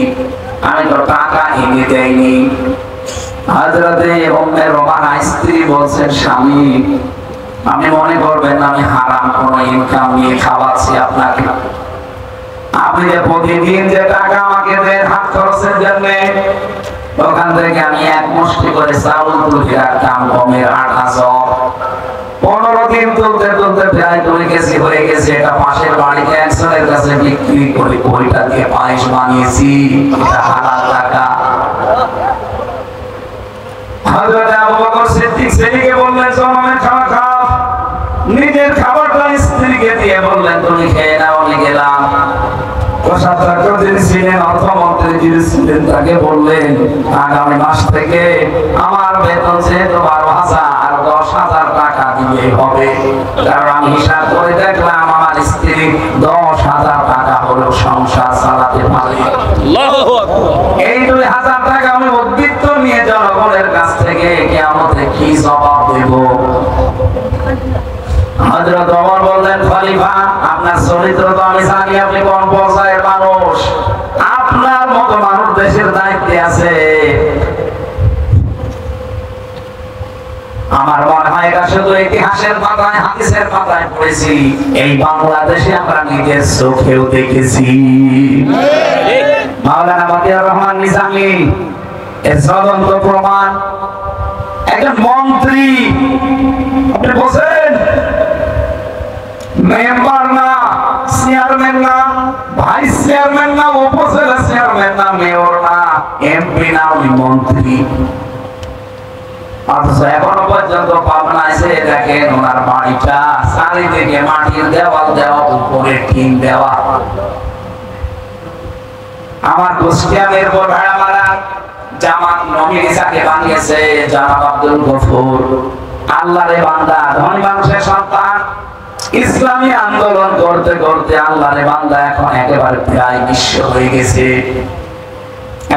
আমি তো টাকা এনে দেয়নি। হযরত উম্মে রুমানা স্ত্রী বলছেন স্বামী আপনি মনে করবেন আমি হারাম কোন ইনকাম নিয়ে খাওয়াচ্ছি আপনাকে, আপনি যে প্রতিদিন যে টাকা আমাকে দেন হাত খরচের জন্য, ওখান থেকে আমি 1 মুষ্টি করে চাউল তুলে রাখতাম, গমের আটা সব 15 দিন তুলতে তুলতে প্রায় 2 কেজি হয়ে গেছে। এটা পাশের বাড়িতে একজনের কাছে বিক্রি করে ওইটা দিয়ে পায়েস বানিয়েছি, এটা হালাল টাকা। হযরত আবু বকর সিদ্দিক ছেলেকে বললেন জনমের খাবার খাও, নিজের খাবারটা স্ত্রীকে দিয়ে বললেন তুমি খেয়ে নাও, আমি গেলাম। কোষাধ্যক্ষ যিনি ছিলেন, অর্থমন্ত্রী যিনি ছিলেন, তাকে বললেন আগামী মাস থেকে আমার বেতন যেহেতু 12,000, 10,000 টাকা দিয়ে হবে, কারণ আমি হিসাব করে দেখলাম আমার স্ত্রী 10,000 টাকা হলেও সংসার চালাতে পারে। এই 2,000 টাকা আমি উদ্বৃত্ত নিয়ে জনগণের কাছ থেকে কিয়ামতে কি জবাব দেব? হযরত ওমর বললেন খলিফা আপনার চরিত্র তো আমি জানি, আপনি কোন পর্যায়ের মানুষ, আপনার মতো মানুষ দেশের দায়িত্বে আছে। আমার মনে হয় এটা শুধু ইতিহাসের পাতায় হাদিসের পাতায় পড়েছি, এই বাংলাদেশে আমরা নিজের চোখেও দেখেছি। মাওলানা মতিয়ার রহমান নিজামী এর জ্বলন্ত প্রমাণ। একজন মন্ত্রী, আপনি বলছেন মেম্বার না, চেয়ারম্যান না, ভাইস চেয়ারম্যান না, উপজেলা চেয়ারম্যান না, মেয়র না, এমপি না, উনি মন্ত্রী। অথচ এখনো পর্যন্ত পাবনা এসে দেখেন ওনার বাড়িটা চারিদিকে মাটির দেওয়াল দেওয়া, উপরে টিন দেওয়া। আমার কুষ্টিয়ানের বোরহামারা জামাত নমিনি যাকে বানিয়েছে জনাব আব্দুল গফুর, আল্লাহরে বান্দা, ধনী মানুষের সন্তান, ইসলামী আন্দোলন করতে করতে আল্লাহরে বান্দা এখন একেবারে প্রায় বিশ্ব হয়ে গেছে।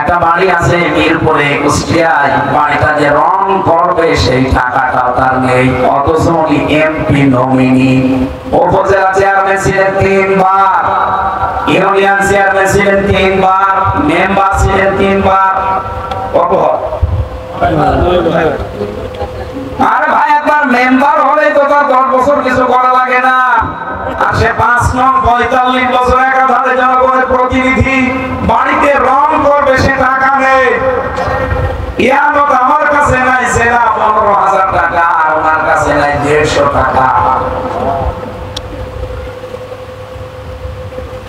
একটা বাড়ি আছে মিরপুরে কুষ্টিয়ায়, বাড়িটা যে রং করবে সেই টাকাটাও তার নেই, অথচ উনি এমপি নমিনি। উপজেলা চেয়ারম্যান ছিলেন 3 বার, ইউনিয়ন চেয়ারম্যান ছিলেন 3 বার, মেম্বার ছিলেন 3 বার। আরে ভাই একবার মেম্বার হলে তো তার 10 বছর কিছু করা লাগে না, আর সে 5 নং 45 বছর একাধারে জনগণের প্রতিনিধি, বাড়িতে রং করবে সে টাকা নেই। ইয়ানত আমার কাছে নাই সেটা 15,000 টাকা, আর ওনার কাছে নাই 150 টাকা।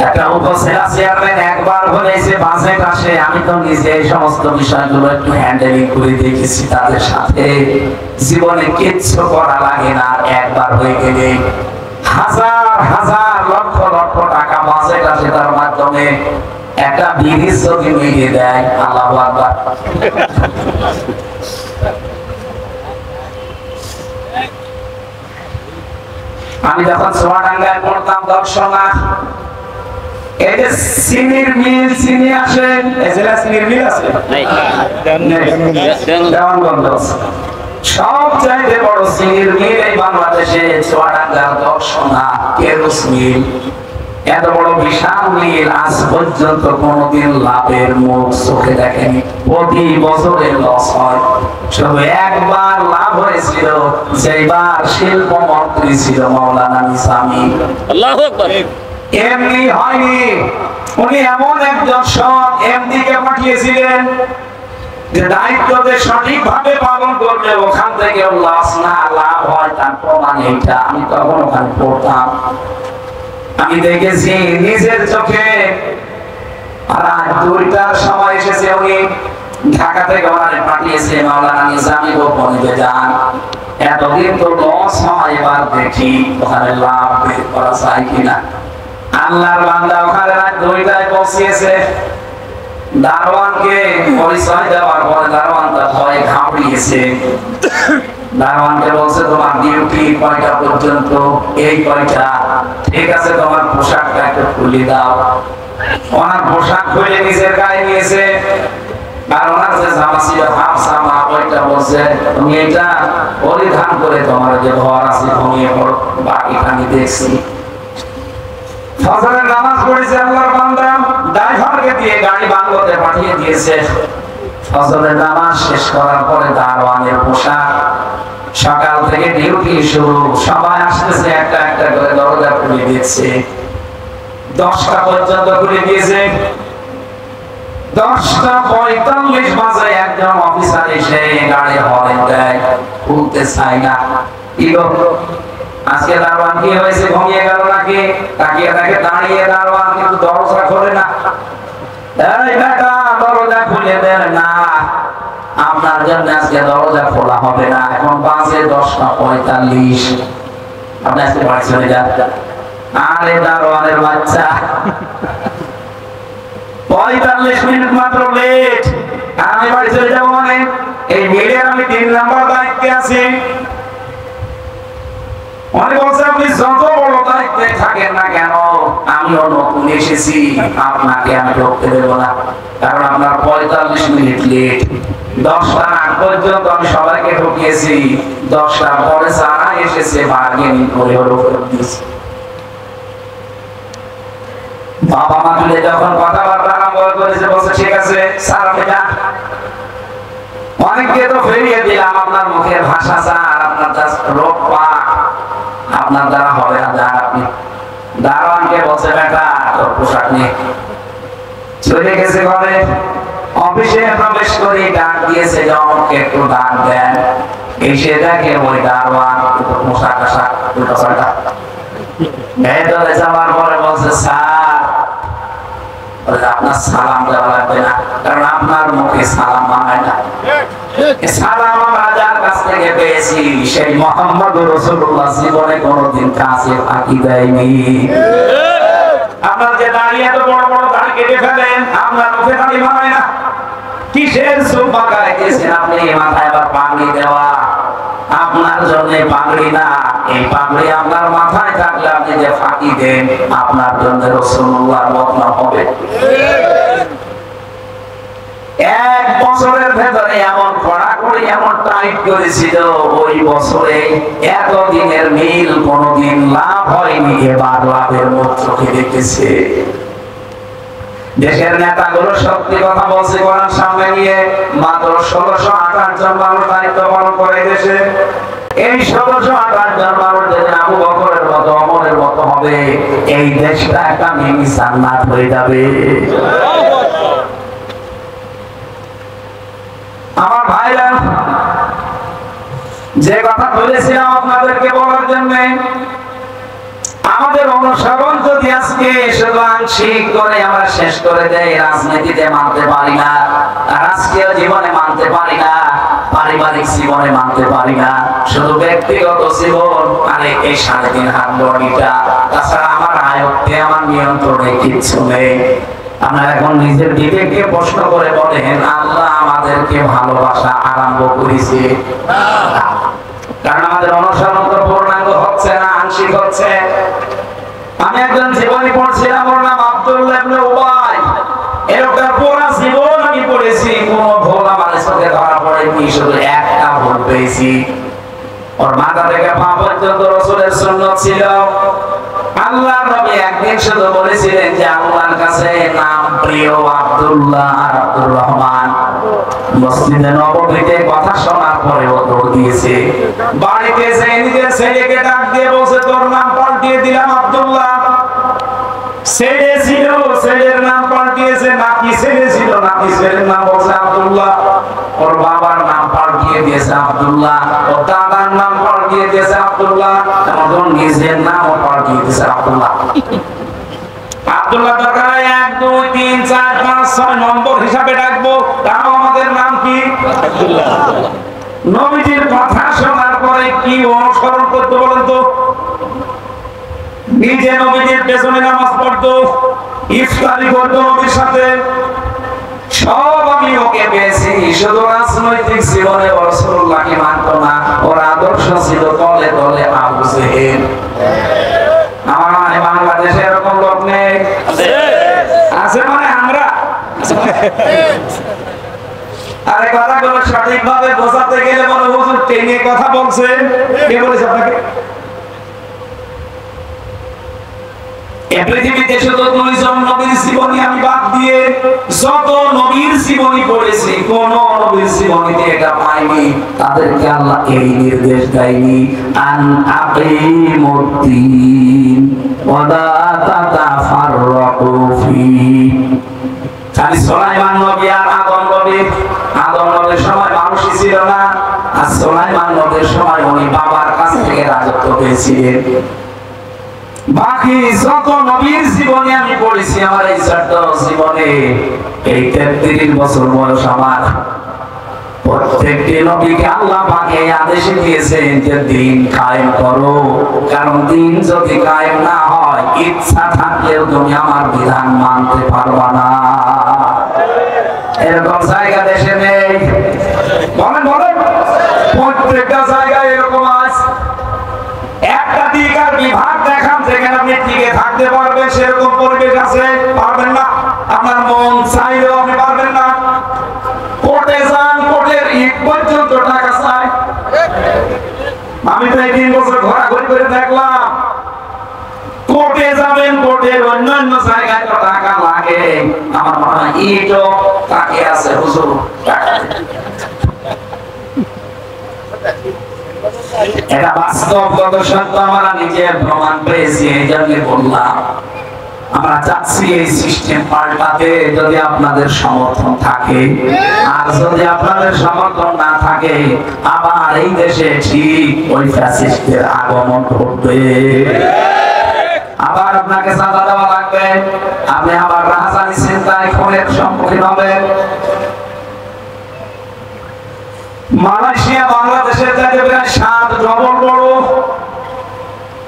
একটা উপজেলা চেয়ারম্যান একবার হলেছে বাজেট আসে, আমি তো নিজে এই সমস্ত বিষয়গুলো একটু হ্যান্ডেলিং করে দেখেছি তাদের সাথে, জীবনে কিচ্ছু করা লাগে না। একবার হয়ে গেলে হাজার হাজার লক্ষ লক্ষ টাকা বাজেট আসে, তার মাধ্যমে একটা ব্রিজ যদি মিলিয়ে দেয়, আল্লাহু আকবার। আমি যখন চুয়াডাঙ্গায় পড়তাম দর্শনা, এই যে চিনির মিল, চিনি আসে, এই যে চিনির মিল আছে দেওয়ানগঞ্জ, সবচাইতে বড় চিনির মিল এই বাংলাদেশে চুয়াডাঙ্গার দর্শনা কেরোস মিল। এত বড় বিশাল মিল আজ পর্যন্ত কোনদিন লাভের মুখ চোখে দেখেনি। প্রতি বছরে লস হয়। শুধু একবার লাভ হয়েছিল, যেবার শিল্পমন্ত্রী ছিল মাওলানা নিজামী। আল্লাহু আকবার। এমনি হয়নি, উনি এমন একজন সৎ এমডি কে পাঠিয়েছিলেন যে দায়িত্বকে সঠিকভাবে পালন করলে ওখান থেকে লস না লাভ হয়, তার প্রমাণ এইটা। আমি তখন ওখানে পড়তাম, আমি দেখেছি নিজের চোখে। রাত 2টার সময় এসেছে উনি, ঢাকা থেকে ওনারে পাঠিয়েছে মাওলানা নিজামী গোপনে যান। এতদিন তো লস হয়, এবার দেখি ওখানে লাভ বের করা যায় কিনা। আল্লাহর বান্দা ওখানে রাত 2টায় পৌঁছিয়েছে। দারোয়ানকে পরিচয় দেওয়ার পরে দারোয়ান তার ভয়ে ঘাবড়িয়েছে। দারোয়ানকে বলছে তোমার ডিউটি কয়টা পর্যন্ত? এই কয়টা। ঠিক আছে, তোমার পোশাকটা একটু খুলে দাও। ওনার পোশাক খুলে নিজের গায়ে নিয়েছে। আর ওনার যে জামা ছিল হাফ জামা, ওইটা বলছে তুমি এটা পরিধান করে তোমার যে ঘর আছে ঘুমিয়ে পড়ো, বাকিটা আমি দেখছি। ফজরের নামাজ পড়েছে আল্লাহর বান্দা, ড্রাইভারকে দিয়ে গাড়ি বাংলোতে পাঠিয়ে দিয়েছে। ফজরের নামাজ শেষ করার পরে দারোয়ানের পোশাক, সকাল থেকে ডিউটি শুরু, সবাই আসতেছে একটা একটা করে, দরজা খুলে দিচ্ছে। 10টা পর্যন্ত খুলে দিয়েছে। 10:45 বাজে একজন অফিসার এসে গাড়ি হরেন দেয়, খুলতে চায় না। কি গো, আজকে দারোয়ান কি হয়েছে, ঘুমিয়ে গেল নাকি? তাকিয়ে দেখে দাঁড়িয়ে দারোয়ান, কিন্তু দরজা খোলে না। এই বেটা, দরজা খুলে দেন না, আপনার জন্য আজকে দরজা খোলা হবে না। এখন বাজে 10:45, আপনি আজকে বাড়ি চলে যান। আরে দারোয়ানের বাচ্চা, 45 মিনিট মাত্র লেট, আমি বাড়ি চলে যাবো মানে? এই মিলের আমি 3 নাম্বার দায়িত্বে আছি। অনেক বলছে আপনি যত বড় দায়িত্বে থাকেন না কেন, আমিও নতুন এসেছি, আপনাকে আমি ঢুকতে দেবো না, কারণ আপনার 45 মিনিট লেট। 10টার আগ পর্যন্ত আমি সবাইকে ঢুকিয়েছি, 10টার পরে যারা এসেছে বার্গেনিং করে হলো দিয়েছি। বাবা মা তুলে যখন কথাবার্তা আরম্ভ করেছে, বলছে ঠিক আছে স্যার আপনি যান। অনেককে তো ফেরিয়ে দিলাম, আপনার মুখের ভাষা স্যার, আপনার রোগ পাক, আপনার দ্বারা হবে না, যান আপনি। দারোয়ানকে বলছে বেটা তোর পোশাক নিয়ে চলে গেছে ঘরে। অফিসে প্রবেশ করে ডাক দিয়েছে যে আমাকে একটু ডাক দেন। এসে দেখে ওই দারোয়ান পোশাক আশাক উল্টো পাল্টা। ভেতরে যাওয়ার পরে বলছে স্যার, আপনার সালাম দেওয়া লাগবে না, কারণ আপনার মুখে সালাম মানায় না। সালাম আমরা যার কাছ থেকে পেয়েছি সেই মুহাম্মদ রাসূলুল্লাহ জীবনে কোনোদিন কাছে ফাঁকি দেয়নি। আপনার যে দাড়ি এত বড় বড় দাড়ি কেটে ফেলেন, আপনার মুখে দাড়ি মানায় না। কিসের চুপ বাঁকায় দিয়েছেন আপনি? মাথায় আবার পাগড়ি দেওয়া, আপনার জন্য পাগড়ি না, এই পাগড়ি আপনার মাথায় থাকলে আপনি যে ফাঁকি দেন, আপনার জন্য রাসূলুল্লাহর বদনাম হবে। 1 বছরের ভেতরে এমন কড়াকড়ি, এমন টাইট করেছিল, ওই বছরে এত দিনের মিল কোনদিন লাভ হয়নি, এবার লাভের মুখ চোখে দেখেছে। দেশের নেতাগুলো সত্যি কথা বলছে, কোরআন সামনে নিয়ে মাত্র 1628 জন মানুষ দায়িত্ব পালন করে দেশে। এই 1628 জন মানুষ যদি আবু বকরের মতো, ওমরের মতো হবে, এই দেশটা একটা মিনি জান্নাত হয়ে যাবে। আমার ভাইরা, যে কথা বলেছিলাম আপনাদেরকে বলার জন্য, আমাদের অনুসরণ যদি আজকে শুধু আংশিক করে আমরা শেষ করে দেই, রাজনীতিতে মানতে পারি না, রাজকীয় জীবনে মানতে পারি না, পারিবারিক জীবনে মানতে পারি না, শুধু ব্যক্তিগত জীবন, আরে এই 3.5 হাত বডিটা, তাছাড়া আমার আয়ত্তে, আমার নিয়ন্ত্রণে কিচ্ছু নেই। আমরা এখন নিজের বিবেককে প্রশ্ন করে বলেন, আল্লাহ আমাদেরকে ভালোবাসা আরম্ভ করেছে? কারণ আমাদের অনুসরণ তো পূর্ণাঙ্গ হচ্ছে না, আংশিক হচ্ছে। আমি একজন জীবনী পড়ছিলাম, ওর নাম আব্দুল্লাহ ইবনে উবাই। এরকম পুরো জীবন আমি পড়েছি, কোন ভুল আমার চোখে ধরা পড়েনি, শুধু একটা ভুল পেয়েছি। ওর মাথা থেকে পা পর্যন্ত রাসূলের সুন্নাত ছিল। আল্লাহর নবী একদিন শুধু বলেছিলেন যে আল্লাহর কাছে নাম প্রিয় আব্দুল্লাহ আর আব্দুর রহমান। মসজিদে নববীতে কথা শোনার পরে ও দৌড় দিয়েছে। বাড়িতে এসে নিজের ছেলেকে ডাক দিয়ে বলছে, তোর নাম পাল্টিয়ে দিলাম আব্দুল্লাহ। ছেলে ছিল, ছেলের নাম পাল্টিয়েছে। নাতি ছেলে ছিল, নাতি ছেলের নাম বলছে আব্দুল্লাহ। ওর বাবার নাম পাল্টিয়ে দিয়েছে আব্দুল্লাহ, ওর দাদার নাম পাল্টিয়ে দিয়েছে আব্দুল্লাহ, ওর নিজের নামও পাল্টিয়ে দিয়েছে আব্দুল্লাহ। আব্দুল্লাহ দরকার 1 2 3 4 5 6 নম্বর হিসাবে ডাকবো, তাও আমাদের নাম কি আব্দুল্লাহ। নবীজির কথা শোনার পরে কি অনুসরণ করতে বলেন তো? নিজে নবীজির পেছনে নামাজ পড়তো, ইফতারি করতো নবীর সাথে, সব আমি ওকে পেয়েছি। শুধু রাজনৈতিক জীবনে রাসূলুল্লাহকে মানত না, ওর আদর্শ ছিল তলে তলে আবু জেহেল। আমার বাংলাদেশে এরকম লোক নেই, আছে মানে আমরা। আরে কথাগুলো সঠিকভাবে বোঝাতে গেলে বলে হুজুর টেনে কথা বলছেন। কে বলেছে আপনাকে? পৃথিবীতে শুধু 2 জন নবীর জীবনী আমি বাদ দিয়ে যত নবীর জীবনী পড়েছি, কোন নবীর জীবনীতে এটা পাইনি তাদেরকে আল্লাহ এই নির্দেশ দেয়নি, আন আকিমুদ্দিন ওয়া লা তাতাফাররাকু ফি। খালি সুলাইমান নবী আর আদম নবী, আদম নবীর সময় মানুষই ছিল না, আর সুলাইমান নবীর সময় উনি বাবার কাছ থেকে রাজত্ব পেয়েছিলেন। বাকি যত নবীর জীবনে আমি পড়েছি, আমার এই ছোট্ট জীবনে এই 33 বছর বয়স আমার, প্রত্যেকটি নবীকে আল্লাহ পাকে আদেশ দিয়েছেন যে দিন কায়েম করো, কারণ দিন যদি কায়েম না হয় ইচ্ছা থাকলেও তুমি আমার বিধান মানতে পারবা না। এরকম জায়গা দেশে নেই, বলেন বলেন, প্রত্যেকটা জায়গায় এরকম আছে। একটা দিক আর বিভাগ দেখান যেখানে আপনি টিকে থাকতে পারবেন, সেরকম পরিবেশ আছে, পারবেন না। আপনার মন চাইলেও আপনি পারবেন না। কোর্টে যান, কোর্টের ইট পর্যন্ত টাকা চাই। আমি তো 3 বছর ঘোরাঘুরি করে দেখলাম, কোর্টে যাবেন, কোর্টের অন্যান্য জায়গায় তো টাকা লাগে। আমার মনে হয় ইটও তাকে আছে হুজুর টাকা। এটা বাস্তবগত সত্য, আমরা নিজের প্রমাণ পেয়েছি, এই জন্য বললাম আমরা চাচ্ছি এই সিস্টেম পাল্টাতে। যদি আপনাদের সমর্থন থাকে, আর যদি আপনাদের সমর্থন না থাকে, আবার এই দেশে ঠিক ওই ফ্যাসিস্টের আগমন ঘটবে। আবার আপনাকে সাজা দেওয়া লাগবে, আপনি আবার রাজধানী চিন্তায় খুনের সম্মুখীন হবেন। মালয়েশিয়া বাংলাদেশের চাইতে প্রায় 7 ডবল বড়।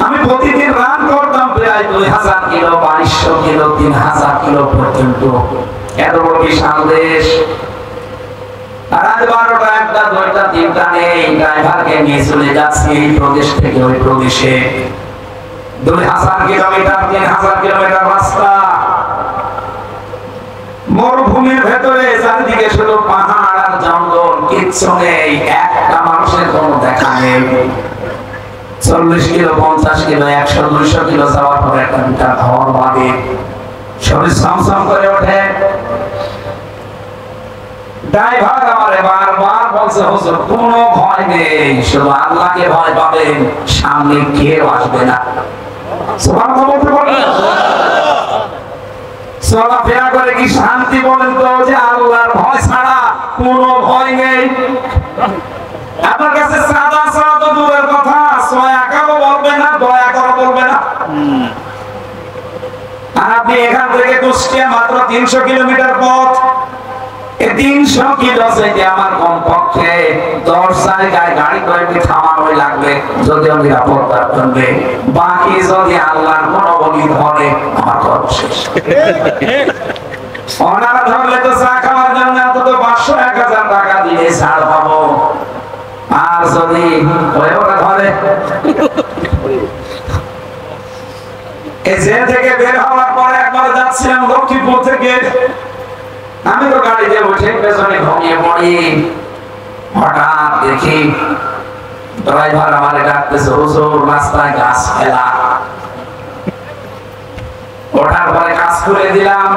আমি প্রতিদিন রান করতাম প্রায় 2000 কিলো, 2200 কিলো, 3000 কিলো পর্যন্ত। এত বড় বিশাল দেশ, রাত 12টা 1টা 2টা 3টা নেই, ড্রাইভারকে নিয়ে চলে যাচ্ছি এই প্রদেশ থেকে ওই প্রদেশে। 2000 কিলোমিটার, 3000 কিলোমিটার রাস্তা, মরুভূমির ভেতরে, চারিদিকে শুধু পাহাড় আর জঙ্গল, কিচ্ছু নেই, একটা মানুষের কোনো দেখা নেই। 40 কিলো, 50 কিলো, 100 200 কিলো যাওয়ার পরে একটা মিটার খাওয়ার বাদে শরীর সমসম করে ওঠে। ড্রাইভার আমারে বারবার বলছে, হুজুর কোনো ভয় নেই, শুধু আল্লাহকে ভয় পাবেন, সামনে কেউ আসবে না। সুবহানাল্লাহ বলতে বলেন, চলাফেরা করে কি শান্তি বলেন তো? যে আল্লাহর ভয় ছাড়া কোনো ভয় নেই। আপনার কাছে সাদা ছাড়া তো দূরের কথা, ছয়া কারো বলবে না, দয়া করো বলবে না। আর আপনি এখান থেকে কুষ্টিয়া মাত্র 300 কিলোমিটার পথ। এই 300 কিলো যেতে আমার কমপক্ষে 10 জায়গায় গাড়ি কয়েকটি থামানোই লাগবে, যদিও নিরাপত্তার জন্য। বাকি যদি আল্লাহর কোনো বলি ধরে, আমার কর্ম শেষ। ওনারা ধরলে তো চা খাওয়ার জন্য অন্তত 500-1000 টাকা দিয়ে ছাড় পাবো। আর যদি ওরা ধরে এই জেল থেকে বের হওয়ার পরে একবার যাচ্ছিলাম লক্ষ্মীপুর থেকে, আমি তো গাড়িতে বসে পেছনে ঘুমিয়ে পড়ি। হঠাৎ দেখি ড্রাইভার আমারে ডাকতেছে, হুজুর রাস্তায় গাছ ফেলা। ওঠার পরে কাজ করে দিলাম,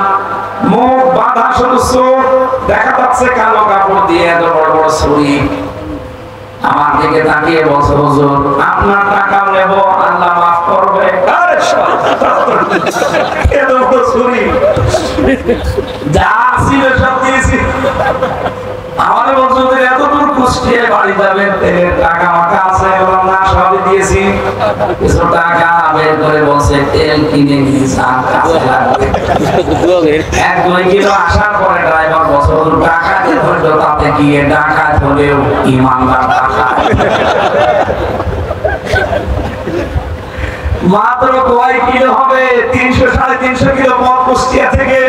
মুখ বাঁধা, শুধু চোখ দেখা যাচ্ছে কালো কাপড় দিয়ে, এত বড় বড় ছুরি। আমার দিকে তাকিয়ে বলছে, হুজুর আপনার টাকা নেব, আল্লাহ মাফ করবে। এত বড় ছুরি, যা ছিল সব দিয়েছি। আমাদের বলছো এত দূর কুষ্টিয়ায় বাড়ি যাবেন, টাকা মাখা আছে, বললাম না সবই দিয়েছি। কিছু টাকা বের করে বলছে তেল কিনে নিয়ে যান, কাজে লাগবে। 1-2 কিলো আসার পরে ড্রাইভার বলছে, টাকা দিয়ে ধরলো, তাতে গিয়ে ডাকাত হলেও ইমানদার ডাকাত। মাত্র কয় কিলো হবে, 300-350 কিলো পথ কুষ্টিয়া থেকে।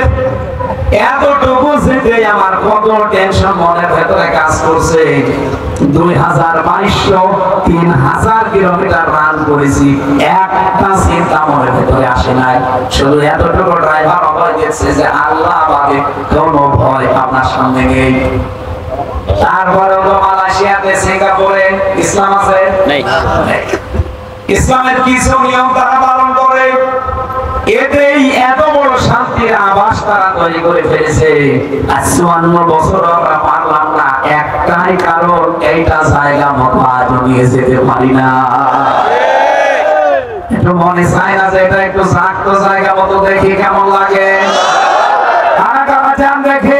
এতটুকু যেতে আমার কত টেনশন মনের ভেতরে কাজ করছে। 2200-3000 কিলোমিটার রান করেছি, একটা চিন্তা মনের ভেতরে আসে নাই। শুধু এতটুকু ড্রাইভার অভয় দিচ্ছে যে আল্লাহ বাদে কোনো ভয় আপনার সামনে নেই। তারপরে হলো মালয়েশিয়াতে, সিঙ্গাপুরে ইসলাম আছে নাই? ইসলামের কিছু নিয়ম তারা পালন করে, এতেই এত বড় শান্তির আবাস তারা তৈরি করে ফেলেছে। 54 বছর আমরা পারলাম না, একটাই কারণ, এইটা জায়গা মতো আজও নিয়ে যেতে পারি না। একটু মনে চায় না যে এটা একটু জাগতো জায়গা মতো দেখি কেমন লাগে। দেখে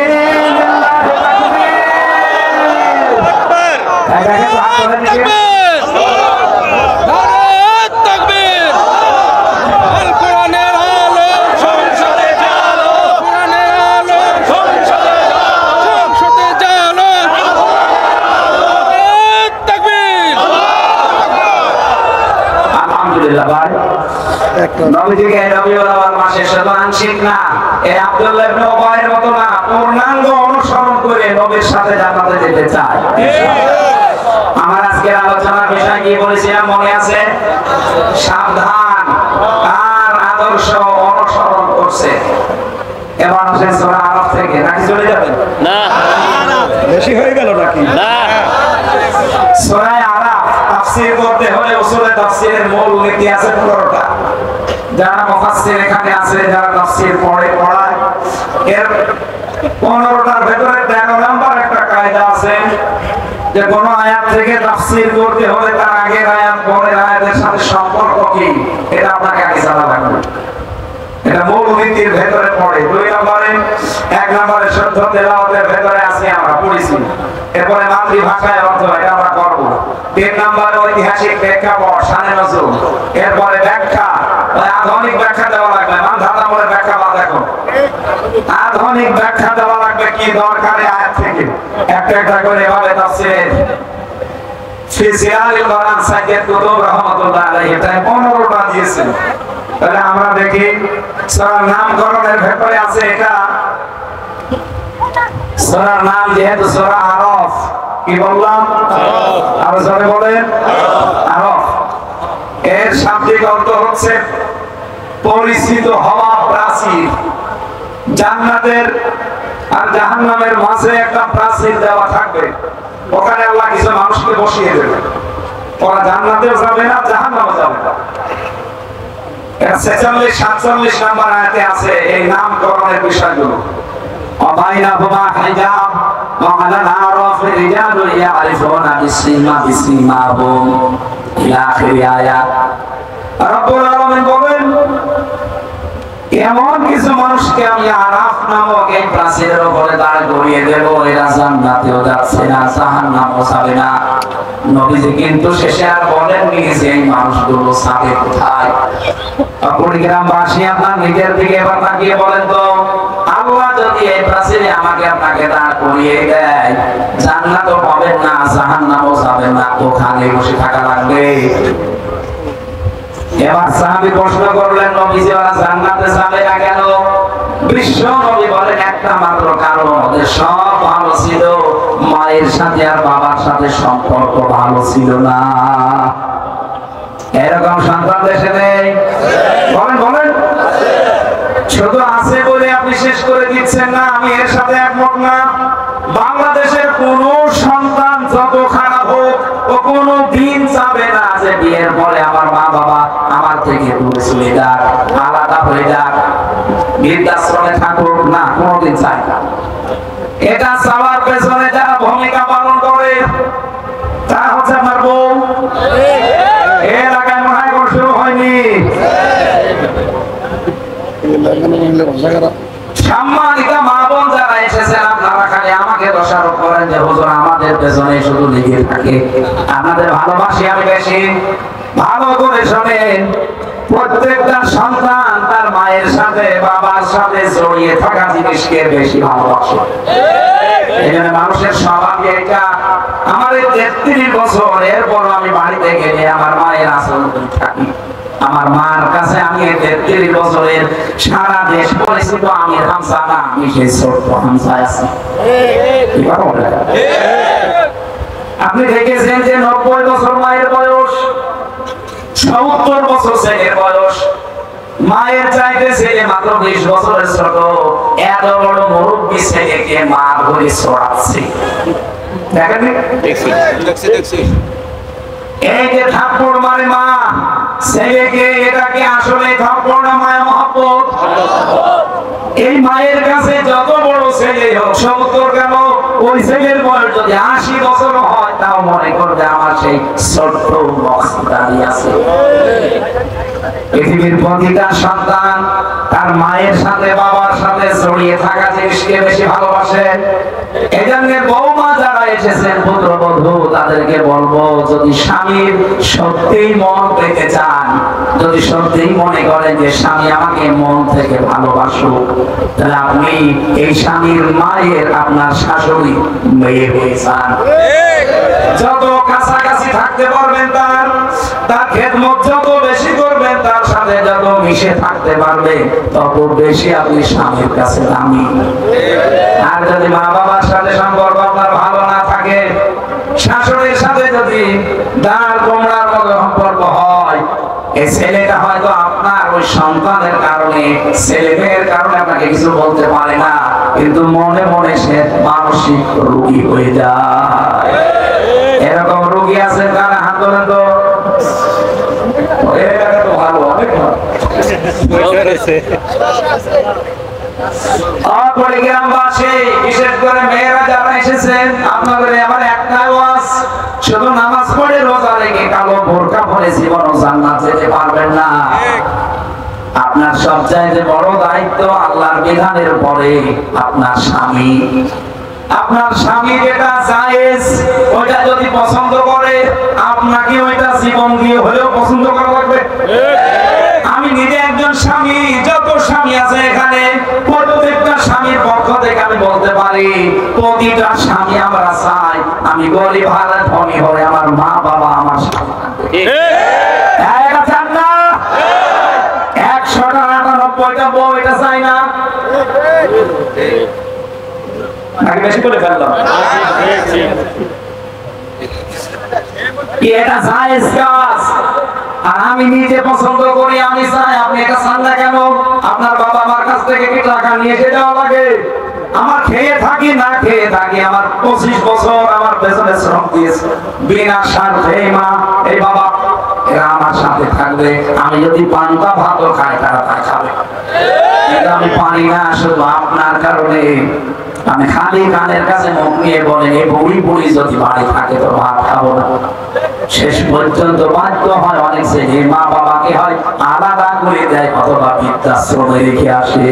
অনুসরণ করে নবীর সাথে জান্নাতে যেতে চায়। আমার আজকের আলোচনার বিষয় কি বলেছিলাম মনে আছে? সাবধান, আর আদর্শ অনুসরণ করছে। এবার আসেন সূরা আরাফ থেকে, নাকি চলে যাবেন? না, বেশি হয়ে গেল নাকি? না, সূরা আরাফ তাফসীর করতে হলে উসুলে তাফসীরের মূল নীতি আছে 15টা। যারা মুফাসসির এখানে আছে, যারা তাফসীর পড়ায়, এর 15টার ভেতরে 13 নাম্বার একটা কায়দা আছে যে কোন আয়াত থেকে তাফসীর করতে হলে তার আগের আয়াত পরের আয়াতের সাথে সম্পর্ক কি, এটা আপনাকে আগে জানা লাগবে। এটা মূল নীতির ভেতরে পড়ে। 2 নম্বরে, 1 নম্বরে শুদ্ধ তেলাওয়াতের ভেতরে আছে, আমরা পড়েছি। এরপরে মাতৃভাষায় অর্থ, এটা আমরা করব। 3 নম্বরে ঐতিহাসিক প্রেক্ষাপট, শানে নজরুল। এরপরে ব্যাখ্যা, আধুনিক ব্যাখ্যা দেওয়া লাগবে। মানধাতা বলে ব্যাখ্যা বা দেখো, আধুনিক ব্যাখ্যা দেওয়া লাগবে কি দরকারে আয়াত থেকে একটা একটা করে এভাবে তাফসীর ফিজিয়াল কোরআন সাইয়েদ কুতুব রাহমাতুল্লাহ আলাইহি এটা 15টা দিয়েছেন। তাহলে আমরা দেখি সূরার নামকরণের ভেতরে আছে, এটা সূরার নাম যেহেতু সূরা আরাফ, কি বললাম? আরো জোরে বলেন, আরাফ। এর শাব্দিক অর্থ হচ্ছে পরিচিত হওয়া প্রাচীর। জান্নাতের আর জাহান্নামের মাঝে একটা প্রাচীর দেওয়া থাকবে, ওখানে আল্লাহ কিছু মানুষকে বসিয়ে দেবে। ওরা জান্নাতেও যাবে না, জাহান্নামেও যাবে না। 46-47 নাম্বার আয়াতে আছে এই নামকরণের বিষয়গুলো। وبينهما حجاب وعلى الأعراف رجال يعرفون بسيماهم إلى آخر آيات। রব্বুল আলামিন বলেন, এমন কিছু মানুষকে আমি আরাফ নামক এই প্রাচীরের উপরে দাঁড় করিয়ে দেব, এরা জান্নাতেও যাচ্ছে না, জাহান্নামেও যাবে না। নবীজি কিন্তু শেষে আর বলেননি যে এই মানুষগুলো যাবে কোথায়। কুড়িগ্রামবাসী আপনার নিজের দিকে এবার তাকিয়ে বলেন তো, আল্লাহ যদি এই প্রাচীরে আমাকে আপনাকে দাঁড় করিয়ে দেয়, জান্নাতও পাবেন না, জাহান্নামও যাবেন না, ওখানে বসে থাকা লাগবে। এবার সাহাবী প্রশ্ন করলেন, নবীজি ওরা জান্নাতে যাবে না কেন? বিশ্ব নবী বলেন একটা মাত্র কারণ, ওদের সব ভালো ছিল, মায়ের সাথে আর বাবার সাথে সম্পর্ক ভালো ছিল না। এরকম সন্তান দেশে নেই? বলেন বলেন। শুধু আছে বলে আপনি শেষ করে দিচ্ছেন না, আমি এর সাথে একমত না। বাংলাদেশের কোন সন্তান যত খারাপ হোক, ও কোনো দিন চাবে না যে বিয়ের পরে আমার মা বাবা আমার থেকে দূরে চলে যাক, আলাদা হয়ে যাক, বৃদ্ধাশ্রমে থাকুক, না, কোনোদিন চায় না। এটা চাওয়ার পেছনে যারা ভূমিকা পালন করে তারা হচ্ছে আমার বউ। এর আগে মনে হয় শুরু হয়নি। সম্মানিত মা বোন যারা এসেছেন, আপনারা খালি আমাকে দোষারোপ করেন যে হুজুর আমাদের পেছনে শুধু লেগে থাকে। আপনাদের ভালোবাসি আমি বেশি। ভালো করে শোনেন, প্রত্যেকটা সন্তান তার মায়ের সাথে বাবার সাথে জড়িয়ে থাকা জিনিসকে বেশি ভালোবাসে। এই জন্য মানুষের স্বভাব এটা। আমার 33 বছর, এরপর আমি বাড়িতে গেলে আমার মায়ের আচরণ থাকি। আমার মার কাছে আমি 33 বছরের সারা দেশ পরিচিত আমি হামসা না, আমি সেই ছোট্ট হামসা আছি। আপনি দেখেছেন যে 90 বছর মায়ের বয়স, 70 বছর ছেলের বয়স। মায়ের চাইতে ছেলে মাত্র 20 বছরের ছোট। এত বড় মুরব্বী ছেলেকে মা ধরে ছড়াচ্ছে। দেখেন দেখছি এই যে থাপ্পড় মারে মা ছেলেকে, এটাকে আসলে থাপ্পড় না মায়া মহব্বত। এই মায়ের কাছে যত বড় ছেলে হোক, 70 কেন, ওই ছেলের বয়স যদি 80 বছর হয়, তাও মনে করবে আমার সেই ছোট্ট দাঁড়িয়ে আছে। পৃথিবীর প্রতিটা সন্তান তার মায়ের সাথে বাবার সাথে জড়িয়ে থাকা জিনিসকে বেশি ভালোবাসে। এই জন্য বৌমা যারা এসেছেন, পুত্রবধূ, তাদেরকে বলবো, যদি স্বামীর সত্যিই মন পেতে চান, যদি সত্যিই মনে করেন যে স্বামী আমাকে মন থেকে ভালোবাসুক, তাহলে আপনি এই স্বামীর মায়ের আপনার শাশুড়ি মেয়ে হয়ে যান। যত কাছাকাছি থাকতে পারবেন, তার খেদমত যত বেশি করবেন, তার সাথে যত মিশে থাকতে পারবে, তত বেশি আপনি স্বামীর কাছে দামি। আর যদি মা বাবার সাথে সম্পর্ক আপনার ভালো না থাকে, শাশুড়ির সাথে যদি দাঁড় কোমড়ার মতো সম্পর্ক হয়, এই ছেলেটা হয়তো আপনার ওই সন্তানের কারণে, ছেলে মেয়ের কারণে আপনাকে কিছু বলতে পারে না, কিন্তু মনে মনে সে মানসিক রোগী হয়ে যায়। এরকম রোগী আছে কারা? হাত তোলেন তো। গ্রামবাসী, বিশেষ করে মেয়েরা যারা এসেছেন, আপনাদের আমার একটা ওয়াজ, শুধু নামাজ পড়ে রোজা রেখে কালো বোরকা পরে জীবনও জান্নাত যেতে পারবেন না। আপনার সবচাইতে বড় দায়িত্ব আল্লাহর বিধানের পরে আপনার স্বামী। আপনার স্বামী যেটা জায়েজ, ওইটা যদি পছন্দ করে, আপনাকে ওইটা জীবন দিয়ে হলেও পছন্দ করা লাগবে। আমি নিজে একজন স্বামী, যত স্বামী আছে এখানে, প্রত্যেকটা স্বামীর পক্ষ থেকে আমি বলতে পারি, প্রতিটা স্বামী আমরা চাই আমি গরিব হারে ধনী হয়ে আমার মা বাবা আমার সাথে থাকবে। 199টা বউ এটা চাই না, বেশি করে ফেললাম। এটা জায়েজ কাজ, আর আমি নিজে পছন্দ করি, আমি চাই। আপনি এটা চান না কেন? আপনার বাবা আমার কাছ থেকে কি টাকা নিয়ে এসে দেওয়া লাগে? আমার খেয়ে থাকি না খেয়ে থাকি, আমার 25 বছর আমার পেছনে শ্রম দিয়েছে বিনা স্বার্থে। মা, এই বাবা, এরা আমার সাথে থাকবে। আমি যদি পান্তা ভাতও খাই, তারা তা খাবে। কিন্তু আমি পারি না, শুধু আপনার কারণে। আমি খালি কানের কাছে মুখ নিয়ে বলেন, এই বুড়ি বুড়ি যদি বাড়ি থাকে তো ভাত খাবো না। শেষ পর্যন্ত বাধ্য হয় অনেক ছেলে মা বাবাকে হয় আলাদা করে দেয়, অথবা বৃদ্ধাশ্রমে রেখে আসে।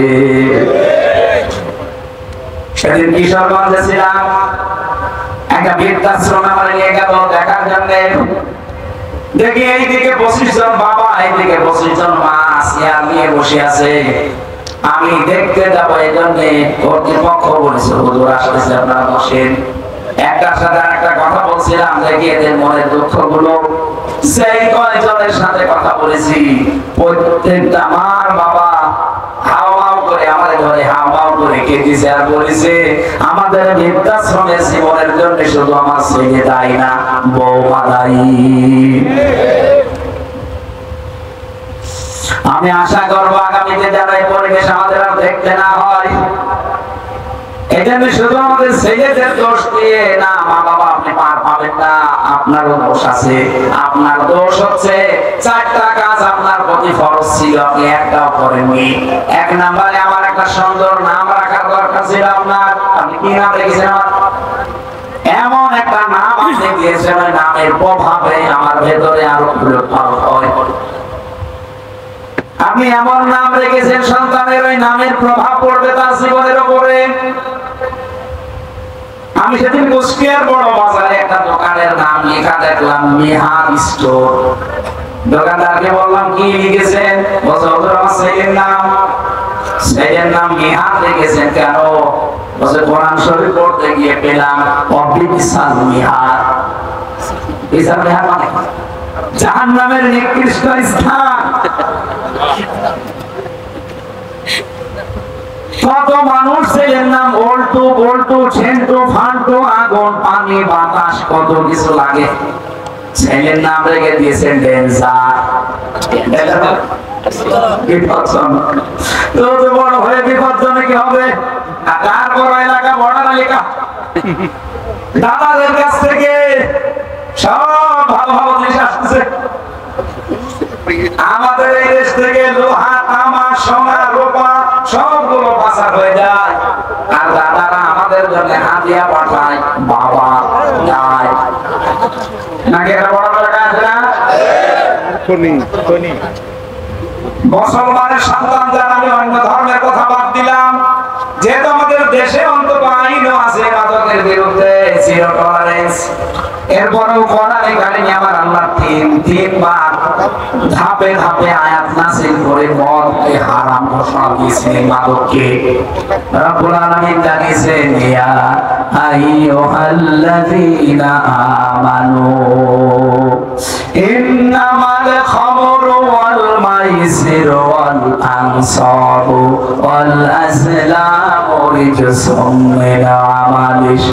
সেদিন কিশোরগঞ্জে ছিলাম, একটা বৃদ্ধাশ্রমে আমার নিয়ে গেল দেখার জন্য। দেখি এইদিকে 25 জন বাবা, এইদিকে 25 জন মা চেয়ার নিয়ে বসে আছে। আমি দেখতে যাবো, এই জন্য কর্তৃপক্ষ বলেছে হুজুর আসতেছে, আপনারা বসেন। একটার সাথে একটা কথা বলছিলাম, দেখি এদের মনের দুঃখ গুলো। সেই কয়েকজনের সাথে কথা বলেছি, প্রত্যেকটা মার বাবা হাও হাও করে আমাদের ঘরে হাও হাও করে কেঁদেছে, আর বলেছে আমাদের বৃদ্ধাশ্রমের জীবনের জন্য শুধু আমার ছেলে দায়ী না, বৌমা দায়ী। আমি আশা করবো আগামীতে যারা এই পরিবেশ আমাদের আর দেখতে না হয়। এজন্য শুধু আমাদের ছেলেদের দোষ দিয়ে না, মা বাবা আপনি পার পাবেন না, আপনারও দোষ আছে। আপনার দোষ হচ্ছে 4টা কাজ আপনার প্রতি ফরজ ছিল, আপনি একটাও করেননি। 1 নম্বরে আমার একটা সুন্দর নাম রাখার দরকার ছিল আপনার। আপনি কি নাম রেখেছেন আমার? এমন একটা নাম আপনি দিয়েছেন, ওই নামের প্রভাবে আমার ভেতরে আরো উলটপালট হয়। আপনি এমন নাম রেখেছেন, সন্তানের ওই নামের প্রভাব পড়বে তার জীবনের উপরে। আমি সেদিন কুষ্টিয়ার বড় বাজারে একটা দোকানের নাম লেখা দেখলাম, মেহার স্টোর। দোকানদারকে বললাম কি লিখেছেন? বলছে হুজুর আমার ছেলের নাম মেহার রেখেছেন কেন? বলছে কোরআন শরীফ পড়তে গিয়ে পেলাম অবিবিসাল মেহার। বিসাল মেহার মানে জাহান্নামের নিকৃষ্ট স্থান। কত মানুষ ছেলের নাম ওল্টু গোল্টু ছেন্টু ফান্টু আগুন পানি বাতাস কত কিছু লাগে, ছেলের নাম রেখে দিয়েছেন ডেঞ্জার। বড় হয়ে বিপজ্জনক হবে। কার বড় এলাকা বড় এলাকা, দাদাদের কাছ থেকে সব ভালো ভালো জিনিস আসতেছে। আমাদের এই দেশ থেকে লোহা তামা সোনা রূপা সবগুলো পাচার হয়ে যায়, আর দাদারা আমাদের জন্য হাতিয়া পাঠায়। বাবা যায় নাকি এটা বড় এলাকা আছে না? মুসলমানের সন্তান যারা, আমি অন্য ধর্মের কথা বাদ দিলাম, যেহেতু আমাদের দেশে অন্তত আইনও আছে মাদকের বিরুদ্ধে জিরো টলারেন্স, এরপরেও কোরআনে কারিমে আমার আল্লাহ তিনবার ধাপে ধাপে আয়াত নাযিল করে মদকে হারাম ঘোষণা দিয়েছেন, মাদককে। রব্বুল আলামিন জানিয়েছেন ইয়া আইয়ুহাল্লাযীনা আমানু ইন্নামাল খামরু ওয়াল মাইসিরু ওয়াল আনসাবু ওয়াল আজলামু রিজসুম মিন আমালিশ